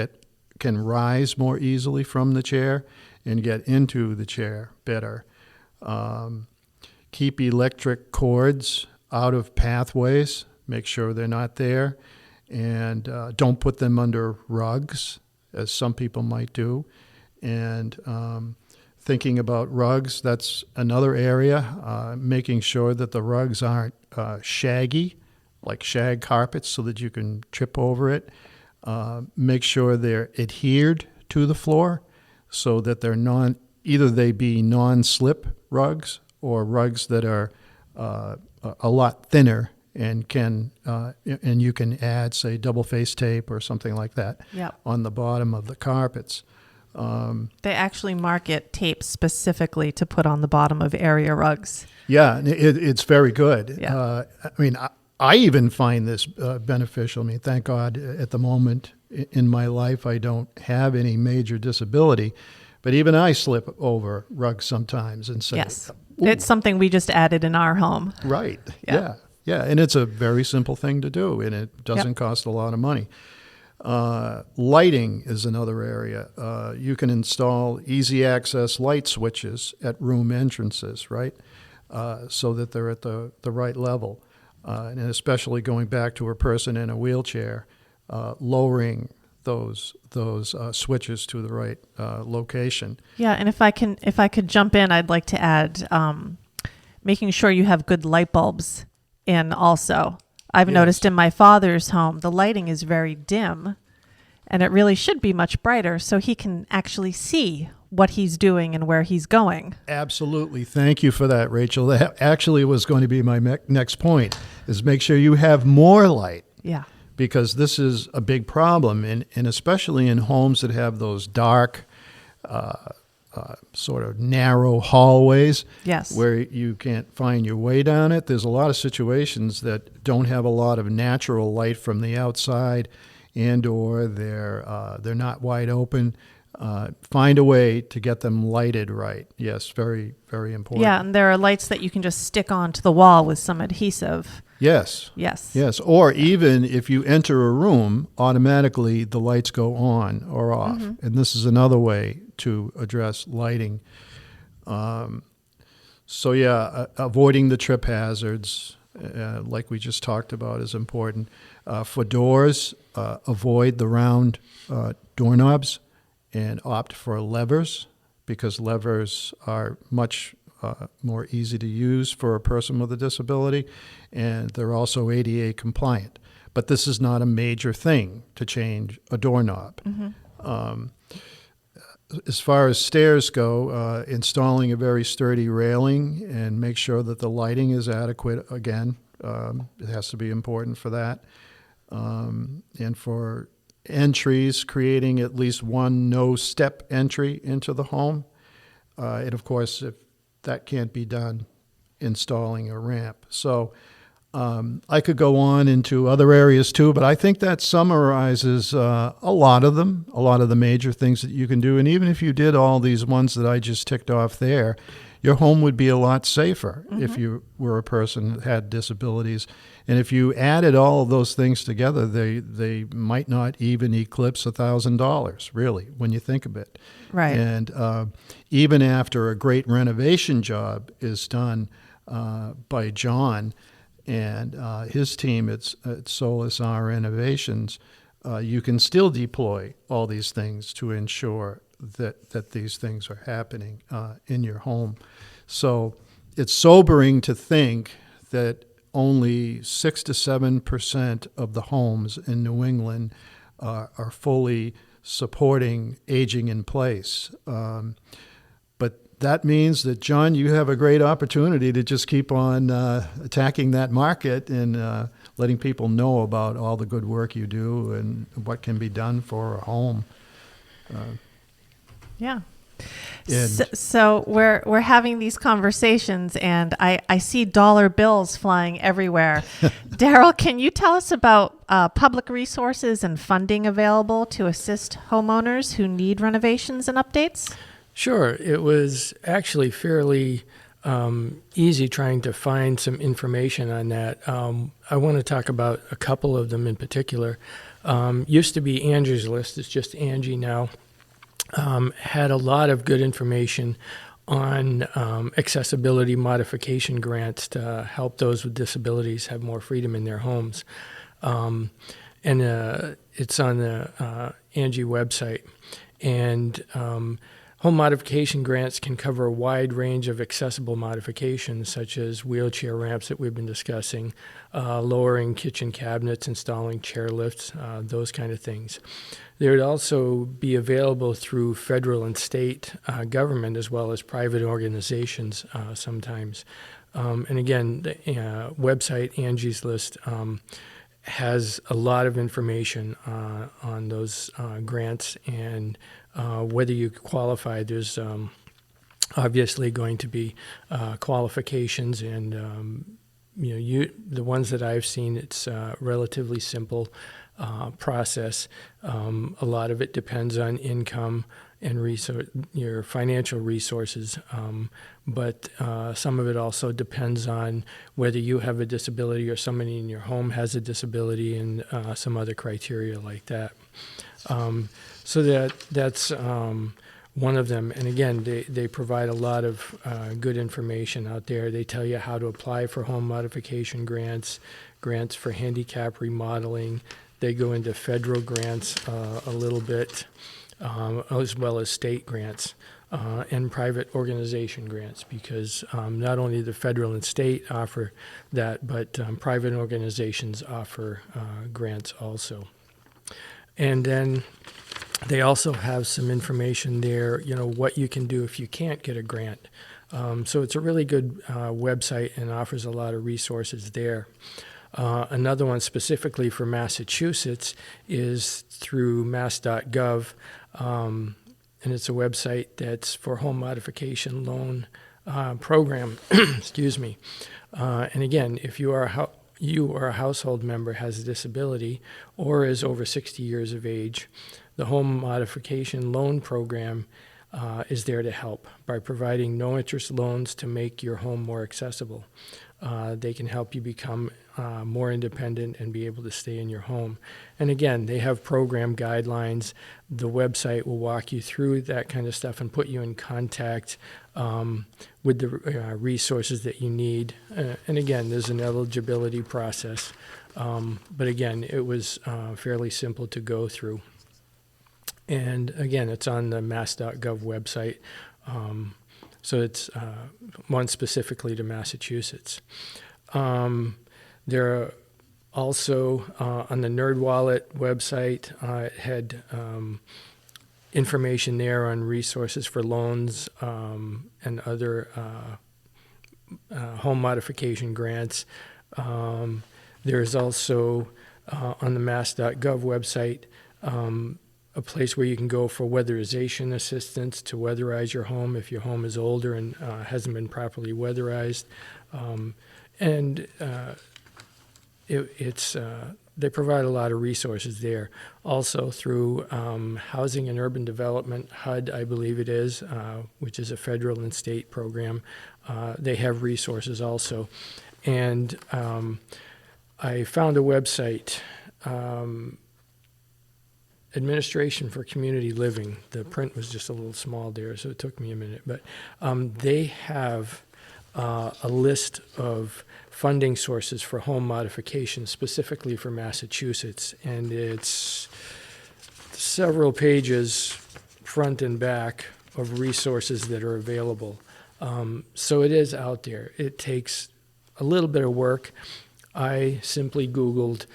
Speaker 3: rise more easily from the chair and get into the chair better. Keep electric cords out of pathways. Make sure they're not there. And don't put them under rugs, as some people might do. And thinking about rugs, that's another area. Making sure that the rugs aren't shaggy, like shag carpets, so that you can trip over it. Make sure they're adhered to the floor so that they're either they be non-slip rugs or rugs that are a lot thinner and you can add, say, double face tape or something like that on the bottom of the carpets.
Speaker 1: They actually market tape specifically to put on the bottom of area rugs.
Speaker 3: Yeah, it's very good.
Speaker 1: Yeah.
Speaker 3: I even find this beneficial. Thank God at the moment in my life I don't have any major disability, but even I slip over rugs sometimes and say,
Speaker 1: yes,
Speaker 3: ooh.
Speaker 1: It's something we just added in our home.
Speaker 3: Right. Yeah. And it's a very simple thing to do, and it doesn't cost a lot of money. Lighting is another area. You can install easy access light switches at room entrances, right? So that they're at the right level. And especially going back to a person in a wheelchair, lowering those switches to the right location.
Speaker 1: Yeah, and if I could jump in, I'd like to add making sure you have good light bulbs in also. I've noticed in my father's home, the lighting is very dim, and it really should be much brighter so he can actually see what he's doing and where he's going.
Speaker 3: Absolutely. Thank you for that, Rachel. That actually was going to be my next point, is make sure you have more light.
Speaker 1: Yeah.
Speaker 3: Because this is a big problem, and especially in homes that have those dark, sort of narrow hallways where you can't find your way down it. There's a lot of situations that don't have a lot of natural light from the outside, and or they're not wide open. Find a way to get them lighted right. Yes, very, very important.
Speaker 1: Yeah, and there are lights that you can just stick onto the wall with some adhesive.
Speaker 3: Yes. Or even if you enter a room, automatically the lights go on or off. Mm-hmm. And this is another way to address lighting. Avoiding the trip hazards, like we just talked about, is important. For doors, avoid the round doorknobs and opt for levers, because levers are much more easy to use for a person with a disability, and they're also ADA compliant. But this is not a major thing to change a doorknob. Mm-hmm. As far as stairs go, installing a very sturdy railing and make sure that the lighting is adequate, again, it has to be important for that. And for entries, creating at least one no-step entry into the home. And of course, if that can't be done, installing a ramp. So I could go on into other areas too, but I think that summarizes a lot of them, a lot of the major things that you can do. And even if you did all these ones that I just ticked off there, your home would be a lot safer if you were a person that had disabilities. And if you added all of those things together, they might not even eclipse $1,000, really, when you think of it.
Speaker 1: Right.
Speaker 3: And even after a great renovation job is done by John and his team at Solace RNovations, you can still deploy all these things to ensure that these things are happening in your home. So it's sobering to think that only 6 to 7% of the homes in New England are fully supporting aging in place. But that means that, John, you have a great opportunity to just keep on attacking that market and letting people know about all the good work you do and what can be done for a home.
Speaker 1: Yeah.
Speaker 3: And
Speaker 1: So we're having these conversations, and I see dollar bills flying everywhere. Daryl, can you tell us about public resources and funding available to assist homeowners who need renovations and updates?
Speaker 4: Sure. It was actually fairly easy trying to find some information on that. I want to talk about a couple of them in particular. Used to be Angie's List. It's just Angie now. Had a lot of good information on accessibility modification grants to help those with disabilities have more freedom in their homes. And it's on the Angie website. And home modification grants can cover a wide range of accessible modifications, such as wheelchair ramps that we've been discussing, lowering kitchen cabinets, installing chair lifts, those kind of things. They would also be available through federal and state government, as well as private organizations sometimes. And again, the website Angie's List has a lot of information on those grants, and whether you qualify. There's obviously going to be qualifications, and the ones that I've seen, it's relatively simple process. A lot of it depends on income and your financial resources, but some of it also depends on whether you have a disability or somebody in your home has a disability, and some other criteria like that. So that's one of them. And again, they provide a lot of good information out there. They tell you how to apply for home modification grants for handicap remodeling. They go into federal grants a little bit, as well as state grants and private organization grants, because not only the federal and state offer that, but private organizations offer grants also. And then they also have some information there, what you can do if you can't get a grant. So it's a really good website and offers a lot of resources there. Another one specifically for Massachusetts is through mass.gov, and it's a website that's for home modification loan program. Excuse me. And again, if you or a household member has a disability or is over 60 years of age, the home modification loan program is there to help by providing no-interest loans to make your home more accessible. They can help you become more independent and be able to stay in your home. And again, they have program guidelines. The website will walk you through that kind of stuff and put you in contact with the resources that you need. And again, there's an eligibility process. But again, it was fairly simple to go through. And again, it's on the mass.gov website. So it's one specifically to Massachusetts. There are also on the NerdWallet website, it had information there on resources for loans and other home modification grants. There's also on the mass.gov website a place where you can go for weatherization assistance to weatherize your home if your home is older and hasn't been properly weatherized. They provide a lot of resources there. Also through Housing and Urban Development, HUD, I believe it is, which is a federal and state program. They have resources also. And I found a website, Administration for Community Living. The print was just a little small there, so it took me a minute. But they have a list of funding sources for home modification, specifically for Massachusetts. And it's several pages, front and back, of resources that are available. So it is out there. It takes a little bit of work. I simply Googled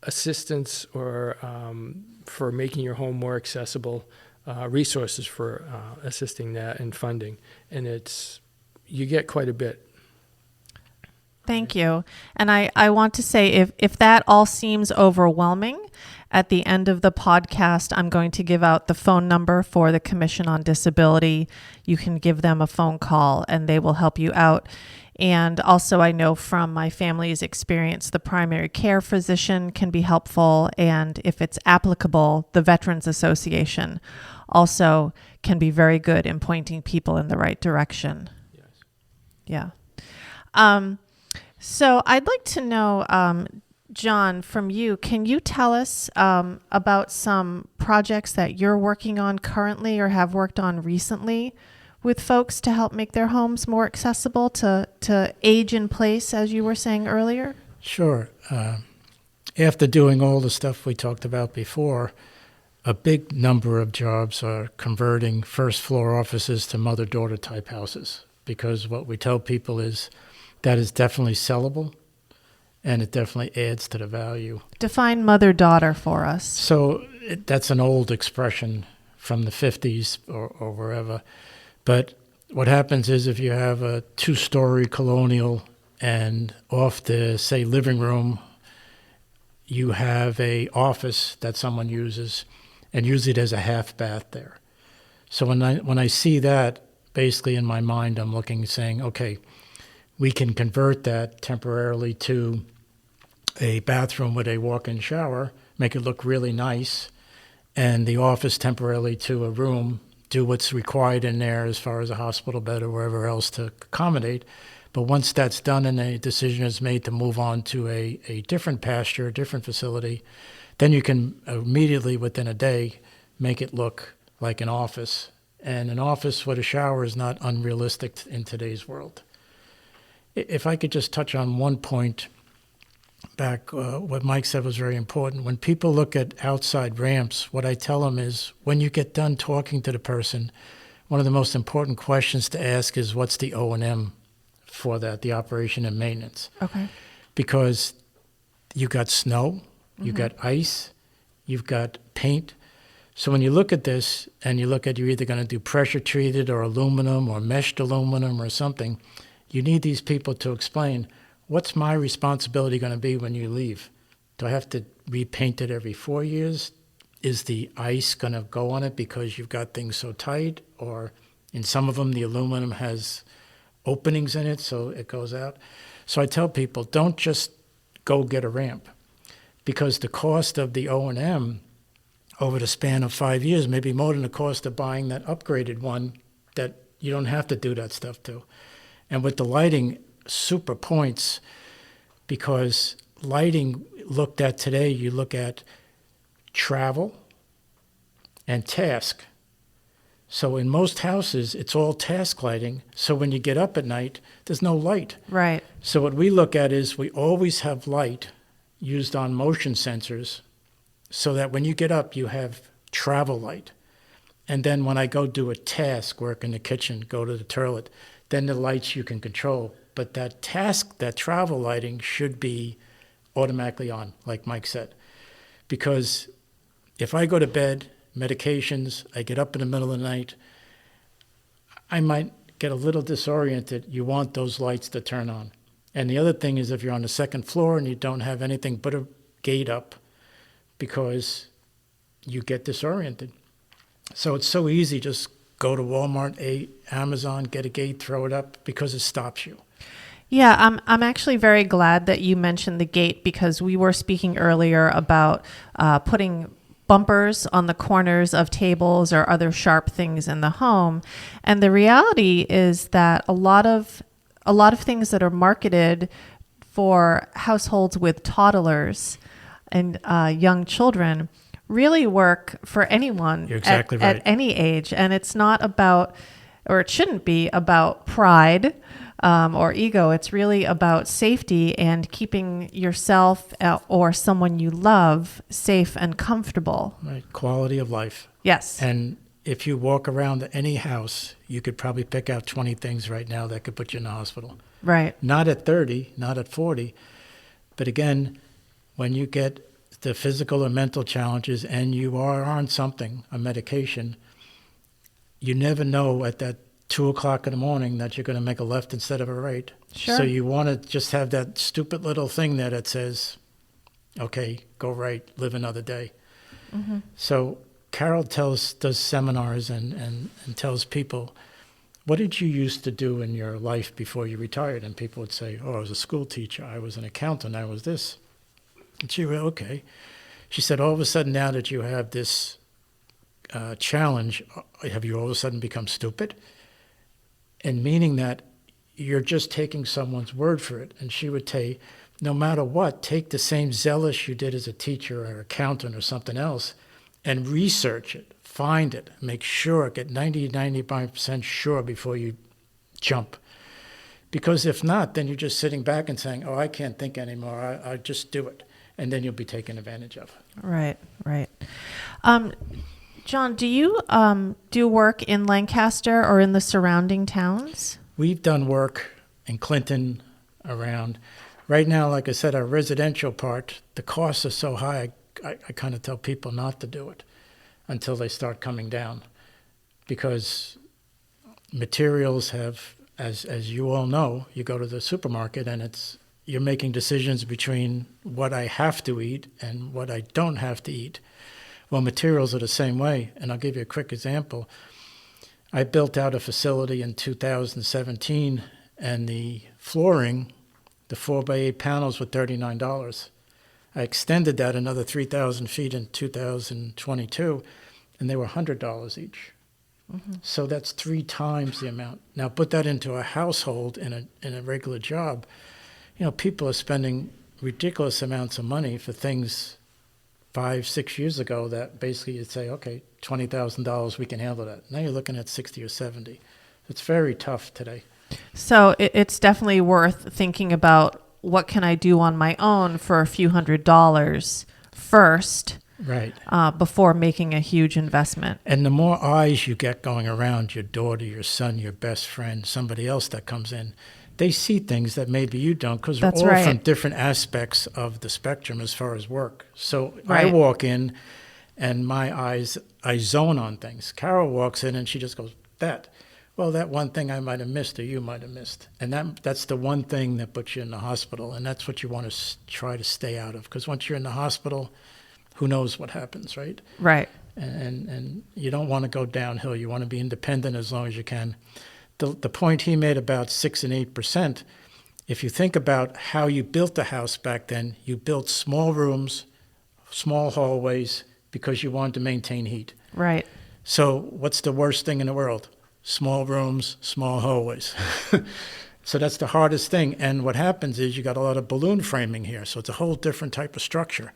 Speaker 4: assistance or for making your home more accessible, resources for assisting that and funding. And you get quite a bit.
Speaker 1: Thank you. And I want to say, if that all seems overwhelming, at the end of the podcast, I'm going to give out the phone number for the Commission on Disability. You can give them a phone call and they will help you out. And also, I know from my family's experience, the primary care physician can be helpful. And if it's applicable, the Veterans Association also can be very good in pointing people in the right direction.
Speaker 4: Yes.
Speaker 1: Yeah. So I'd like to know, John, from you, can you tell us about some projects that you're working on currently or have worked on recently with folks to help make their homes more accessible to age in place, as you were saying earlier?
Speaker 2: Sure. After doing all the stuff we talked about before, a big number of jobs are converting first floor offices to mother-daughter type houses, because what we tell people is that is definitely sellable and it definitely adds to the value.
Speaker 1: Define mother-daughter for us.
Speaker 2: So that's an old expression from the 50s or wherever. But what happens is if you have a 2-story colonial and off the, say, living room, you have a office that someone uses, and usually there's a half bath there. So when I see that, basically in my mind, I'm looking, saying, okay, we can convert that temporarily to a bathroom with a walk-in shower, make it look really nice, and the office temporarily to a room, do what's required in there as far as a hospital bed or wherever else to accommodate. But once that's done and a decision is made to move on to a different pasture, a different facility, then you can immediately, within a day, make it look like an office. And an office with a shower is not unrealistic in today's world. If I could just touch on one point back, what Mike said was very important. When people look at outside ramps, what I tell them is when you get done talking to the person, one of the most important questions to ask is what's the O&M for that, the operation and maintenance.
Speaker 1: Okay.
Speaker 2: Because you got snow, you got ice, you've got paint. So when you look at this and you look at you're either going to do pressure treated or aluminum or meshed aluminum or something, you need these people to explain, what's my responsibility going to be when you leave? Do I have to repaint it every 4 years? Is the ice going to go on it because you've got things so tight? Or in some of them, the aluminum has openings in it, so it goes out. So I tell people, don't just go get a ramp, because the cost of the O&M over the span of 5 years may be more than the cost of buying that upgraded one that you don't have to do that stuff to. And with the lighting, super points, because lighting looked at today, you look at travel and task. So in most houses, it's all task lighting. So when you get up at night, there's no light.
Speaker 1: Right.
Speaker 2: So what we look at is we always have light used on motion sensors so that when you get up, you have travel light. And then when I go do a task, work in the kitchen, go to the toilet, then the lights you can control. But that task, that travel lighting should be automatically on, like Mike said. Because if I go to bed, medications, I get up in the middle of the night, I might get a little disoriented. You want those lights to turn on. And the other thing is if you're on the second floor and you don't have anything but a gate up, because you get disoriented. So it's so easy, just go to Walmart, Amazon, get a gate, throw it up, because it stops you.
Speaker 1: Yeah, I'm actually very glad that you mentioned the gate, because we were speaking earlier about putting bumpers on the corners of tables or other sharp things in the home. And the reality is that a lot of things that are marketed for households with toddlers and young children really work for anyone.
Speaker 2: You're exactly right.
Speaker 1: At any age. And it's not about, or it shouldn't be about pride or ego. It's really about safety and keeping yourself or someone you love safe and comfortable.
Speaker 2: Right, quality of life.
Speaker 1: Yes.
Speaker 2: And if you walk around any house, you could probably pick out 20 things right now that could put you in the hospital.
Speaker 1: Right.
Speaker 2: Not at 30, not at 40. But again, when you get the physical or mental challenges, and you are on something, a medication, you never know at that 2 o'clock in the morning that you're going to make a left instead of a right.
Speaker 1: Sure.
Speaker 2: So you want to just have that stupid little thing there that says, okay, go right, live another day.
Speaker 1: Mm-hmm.
Speaker 2: So Carol does seminars and tells people, what did you used to do in your life before you retired? And people would say, oh, I was a school teacher, I was an accountant, I was this. And she went, okay. She said, all of a sudden now that you have this challenge, have you all of a sudden become stupid? And meaning that you're just taking someone's word for it. And she would say, no matter what, take the same zealous you did as a teacher or accountant or something else and research it, find it, make sure, get 95% sure before you jump. Because if not, then you're just sitting back and saying, oh, I can't think anymore, I just do it. And then you'll be taken advantage of.
Speaker 1: Right, right. John, do you do work in Lancaster or in the surrounding towns?
Speaker 2: We've done work in Clinton, around. Right now, like I said, our residential part, the costs are so high, I kind of tell people not to do it until they start coming down. Because materials have, as you all know, you go to the supermarket and you're making decisions between what I have to eat and what I don't have to eat. Well, materials are the same way, and I'll give you a quick example. I built out a facility in 2017, and the flooring, the 4x8 panels were $39. I extended that another 3,000 feet in 2022, and they were $100 each. Mm-hmm. So that's 3 times the amount. Now put that into a household in a regular job. People are spending ridiculous amounts of money for things 5-6 years ago that basically you'd say, okay, $20,000, we can handle that. Now you're looking at 60 or 70. It's very tough today.
Speaker 1: So it's definitely worth thinking about what can I do on my own for a few $100s first,
Speaker 2: right?
Speaker 1: Before making a huge investment.
Speaker 2: And the more eyes you get going around, your daughter, your son, your best friend, somebody else that comes in, they see things that maybe you don't, because we're all from different aspects of the spectrum as far as work. So I walk in and I zone on things. Carol walks in and she just goes, that one thing I might have missed or you might have missed. And that's the one thing that puts you in the hospital. And that's what you want to try to stay out of. Because once you're in the hospital, who knows what happens, right?
Speaker 1: Right.
Speaker 2: And you don't want to go downhill. You want to be independent as long as you can. The point he made about 6 and 8%, if you think about how you built the house back then, you built small rooms, small hallways, because you wanted to maintain heat.
Speaker 1: Right.
Speaker 2: So what's the worst thing in the world? Small rooms, small hallways. So that's the hardest thing. And what happens is you got a lot of balloon framing here. So it's a whole different type of structure.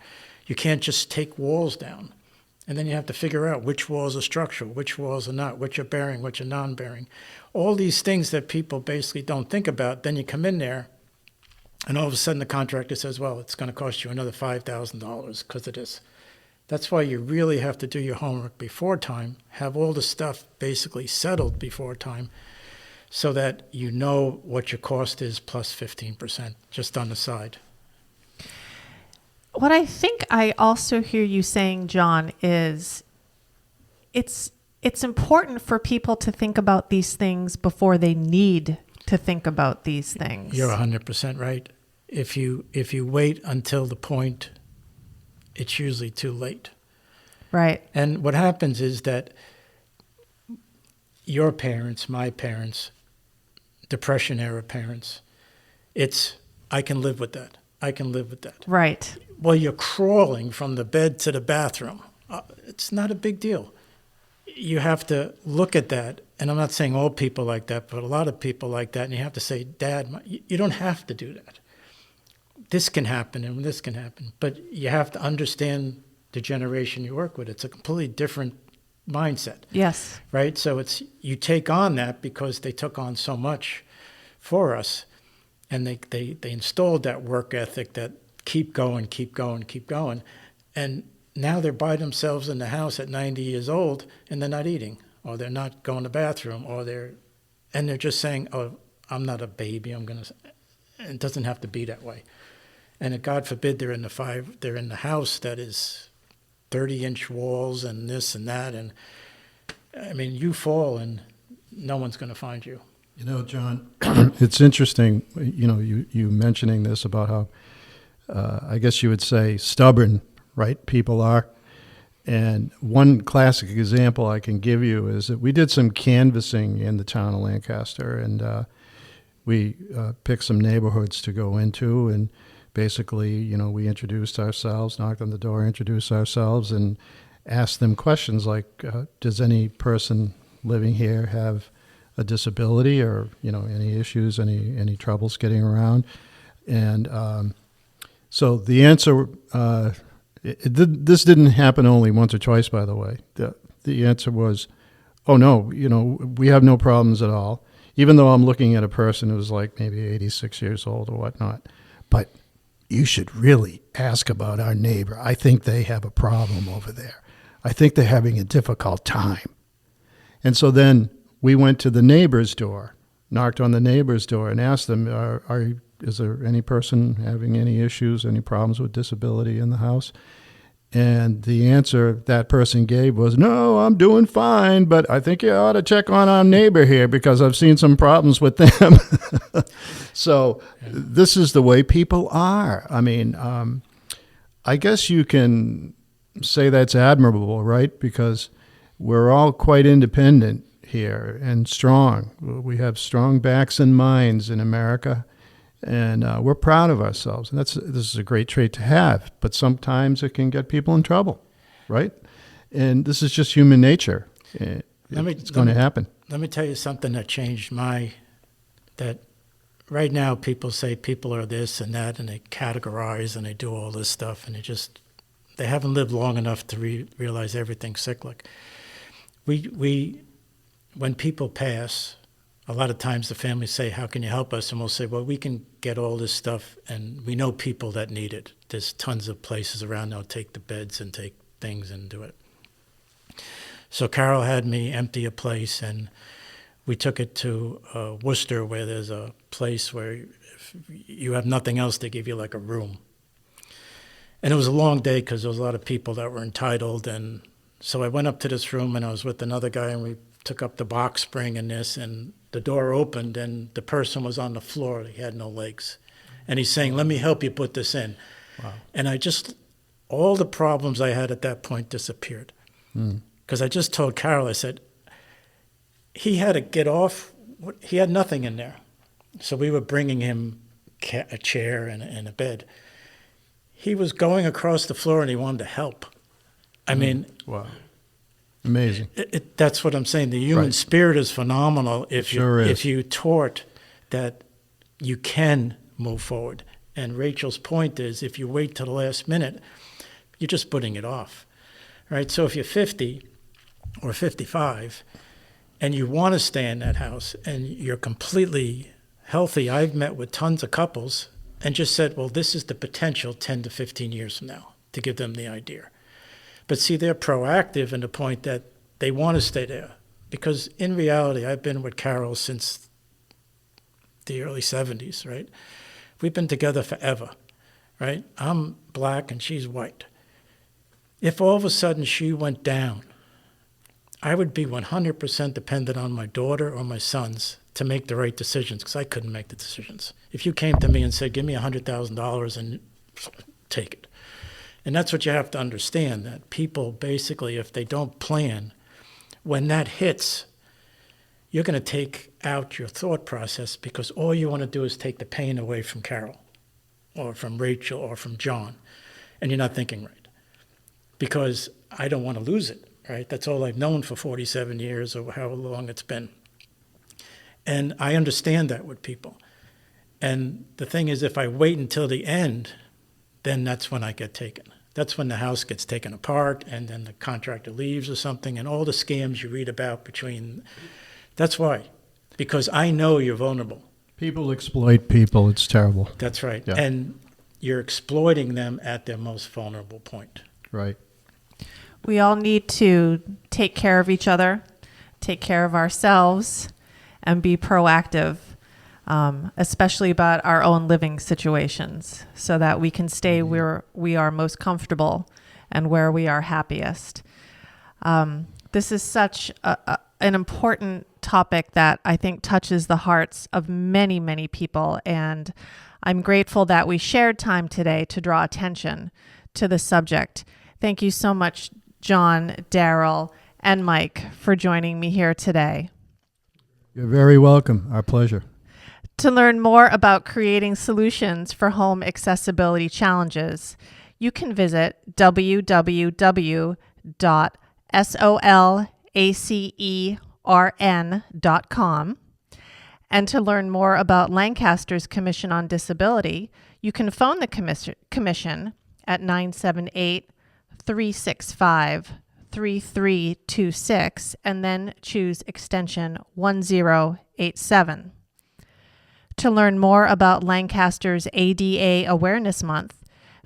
Speaker 2: You can't just take walls down. And then you have to figure out which walls are structural, which walls are not, which are bearing, which are non-bearing. All these things that people basically don't think about. Then you come in there, and all of a sudden the contractor says, well, it's going to cost you another $5,000 because of this. That's why you really have to do your homework before time, have all the stuff basically settled before time, so that you know what your cost is plus 15% just on the side.
Speaker 1: What I think I also hear you saying, John, is it's important for people to think about these things before they need to think about these things.
Speaker 2: You're 100% right. If you wait until the point, it's usually too late.
Speaker 1: Right.
Speaker 2: And what happens is that your parents, my parents, Depression era parents, I can live with that. I can live with that.
Speaker 1: Right.
Speaker 2: Well, you're crawling from the bed to the bathroom. It's not a big deal. You have to look at that, and I'm not saying all people like that, but a lot of people like that, and you have to say, Dad, you don't have to do that. This can happen and this can happen, but you have to understand the generation you work with. It's a completely different mindset.
Speaker 1: Yes.
Speaker 2: Right? So you take on that because they took on so much for us, and they installed that work ethic that keep going, keep going, keep going. And now they're by themselves in the house at 90 years old, and they're not eating, or they're not going to the bathroom, and they're just saying, oh, I'm not a baby, it doesn't have to be that way. And God forbid they're in the house that is 30-inch walls and this and that. And I mean, you fall and no one's going to find you.
Speaker 3: You know, John, it's interesting, you know, you mentioning this about how, I guess you would say stubborn, right, people are. And one classic example I can give you is that we did some canvassing in the town of Lancaster, and we picked some neighborhoods to go into, and basically, you know, we introduced ourselves, knocked on the door, introduced ourselves, and asked them questions like, does any person living here have a disability, or, you know, any issues, any troubles getting around? And so the answer, this didn't happen only once or twice, by the way. The answer was, oh no, you know, we have no problems at all, even though I'm looking at a person who's like maybe 86 years old or whatnot. But you should really ask about our neighbor. I think they have a problem over there. I think they're having a difficult time. And so then we went to the neighbor's door, knocked on the neighbor's door, and asked them, is there any person having any issues, any problems with disability in the house? And the answer that person gave was, no, I'm doing fine, but I think you ought to check on our neighbor here because I've seen some problems with them. So this is the way people are. I mean, I guess you can say that's admirable, right? Because we're all quite independent here and strong. We have strong backs and minds in America, and we're proud of ourselves. And this is a great trait to have, but sometimes it can get people in trouble, right? And this is just human nature. It's going to happen.
Speaker 2: Let me tell you something that changed that right now people say people are this and that, and they categorize and they do all this stuff, and they haven't lived long enough to realize everything's cyclic. When people pass, a lot of times the families say, how can you help us? And we'll say, well, we can get all this stuff, and we know people that need it. There's tons of places around that'll take the beds and take things and do it. So Carol had me empty a place, and we took it to Worcester, where there's a place where if you have nothing else, they give you like a room. And it was a long day because there was a lot of people that were entitled. And so I went up to this room, and I was with another guy, and we took up the box spring and this, and the door opened, and the person was on the floor. He had no legs. And he's saying, let me help you put this in. Wow. And all the problems I had at that point disappeared. Because I just told Carol, I said, he had to get off. He had nothing in there. So we were bringing him a chair and a bed. He was going across the floor, and he wanted to help. I mean,
Speaker 3: wow. Amazing.
Speaker 2: That's what I'm saying. The human spirit is phenomenal if you taught that you can move forward. And Rachel's point is, if you wait till the last minute, you're just putting it off, right? So if you're 50 or 55 and you want to stay in that house and you're completely healthy, I've met with tons of couples and just said, well, this is the potential 10 to 15 years from now, to give them the idea. But see, they're proactive in the point that they want to stay there. Because in reality, I've been with Carol since the early 70s, right? We've been together forever, right? I'm black and she's white. If all of a sudden she went down, I would be 100% dependent on my daughter or my sons to make the right decisions, because I couldn't make the decisions. If you came to me and said, give me $100,000 and take it. And that's what you have to understand, that people basically, if they don't plan, when that hits, you're going to take out your thought process, because all you want to do is take the pain away from Carol or from Rachel or from John, and you're not thinking right. Because I don't want to lose it, right? That's all I've known for 47 years or however long it's been. And I understand that with people. And the thing is, if I wait until the end, then that's when I get taken. That's when the house gets taken apart, and then the contractor leaves or something, and all the scams you read about between. That's why. Because I know you're vulnerable.
Speaker 3: People exploit people. It's terrible.
Speaker 2: That's right.
Speaker 3: Yeah.
Speaker 2: And you're exploiting them at their most vulnerable point.
Speaker 3: Right.
Speaker 1: We all need to take care of each other, take care of ourselves, and be proactive. especially about our own living situations, so that we can stay where we are most comfortable and where we are happiest. This is such an important topic that I think touches the hearts of many, many people, and I'm grateful that we shared time today to draw attention to the subject. Thank you so much, John, Daryl, and Mike, for joining me here today.
Speaker 3: You're very welcome. Our pleasure.
Speaker 1: To learn more about creating solutions for home accessibility challenges, you can visit www.solacern.com. And to learn more about Lancaster's Commission on Disability, you can phone the Commission at 978-365-3326 and then choose extension 1087. To learn more about Lancaster's ADA Awareness Month,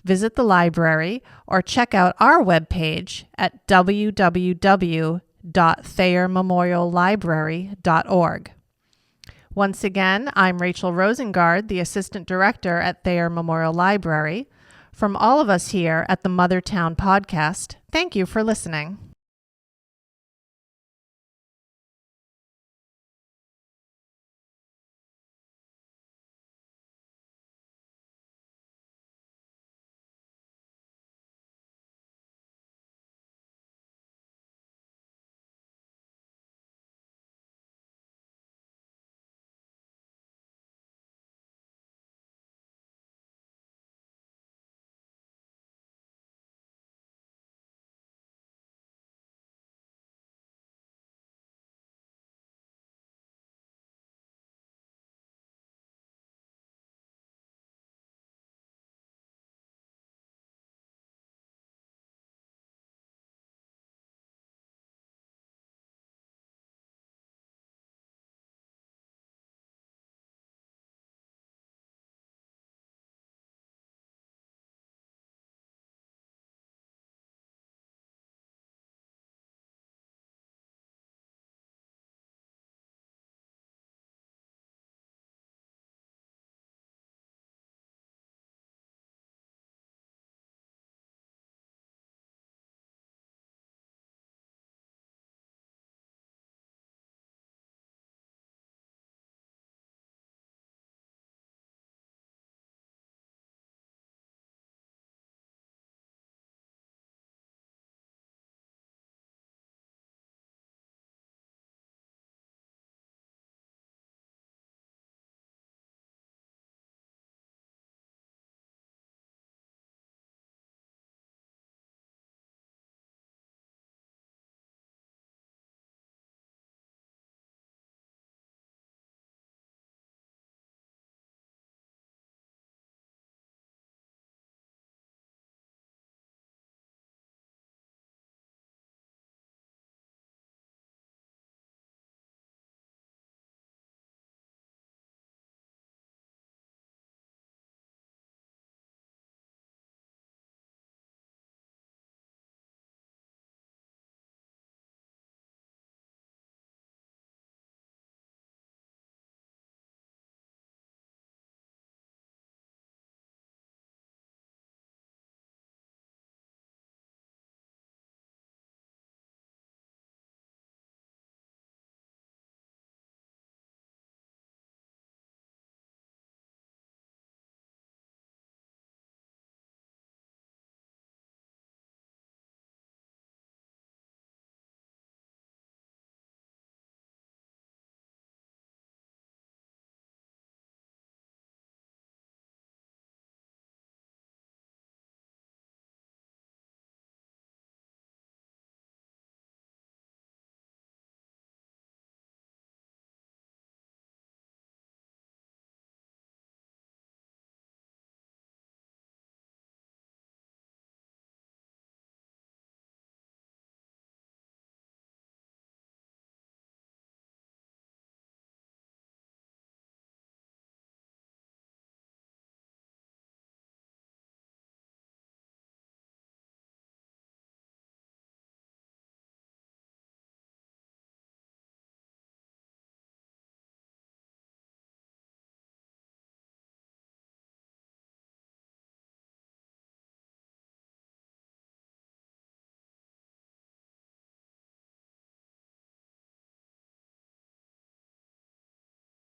Speaker 1: visit the library or check out our webpage at www.thayermemoriallibrary.org. Once again, I'm Rachel Rosengard, the Assistant Director at Thayer Memorial Library. From all of us here at the Mothertown Podcast, thank you for listening.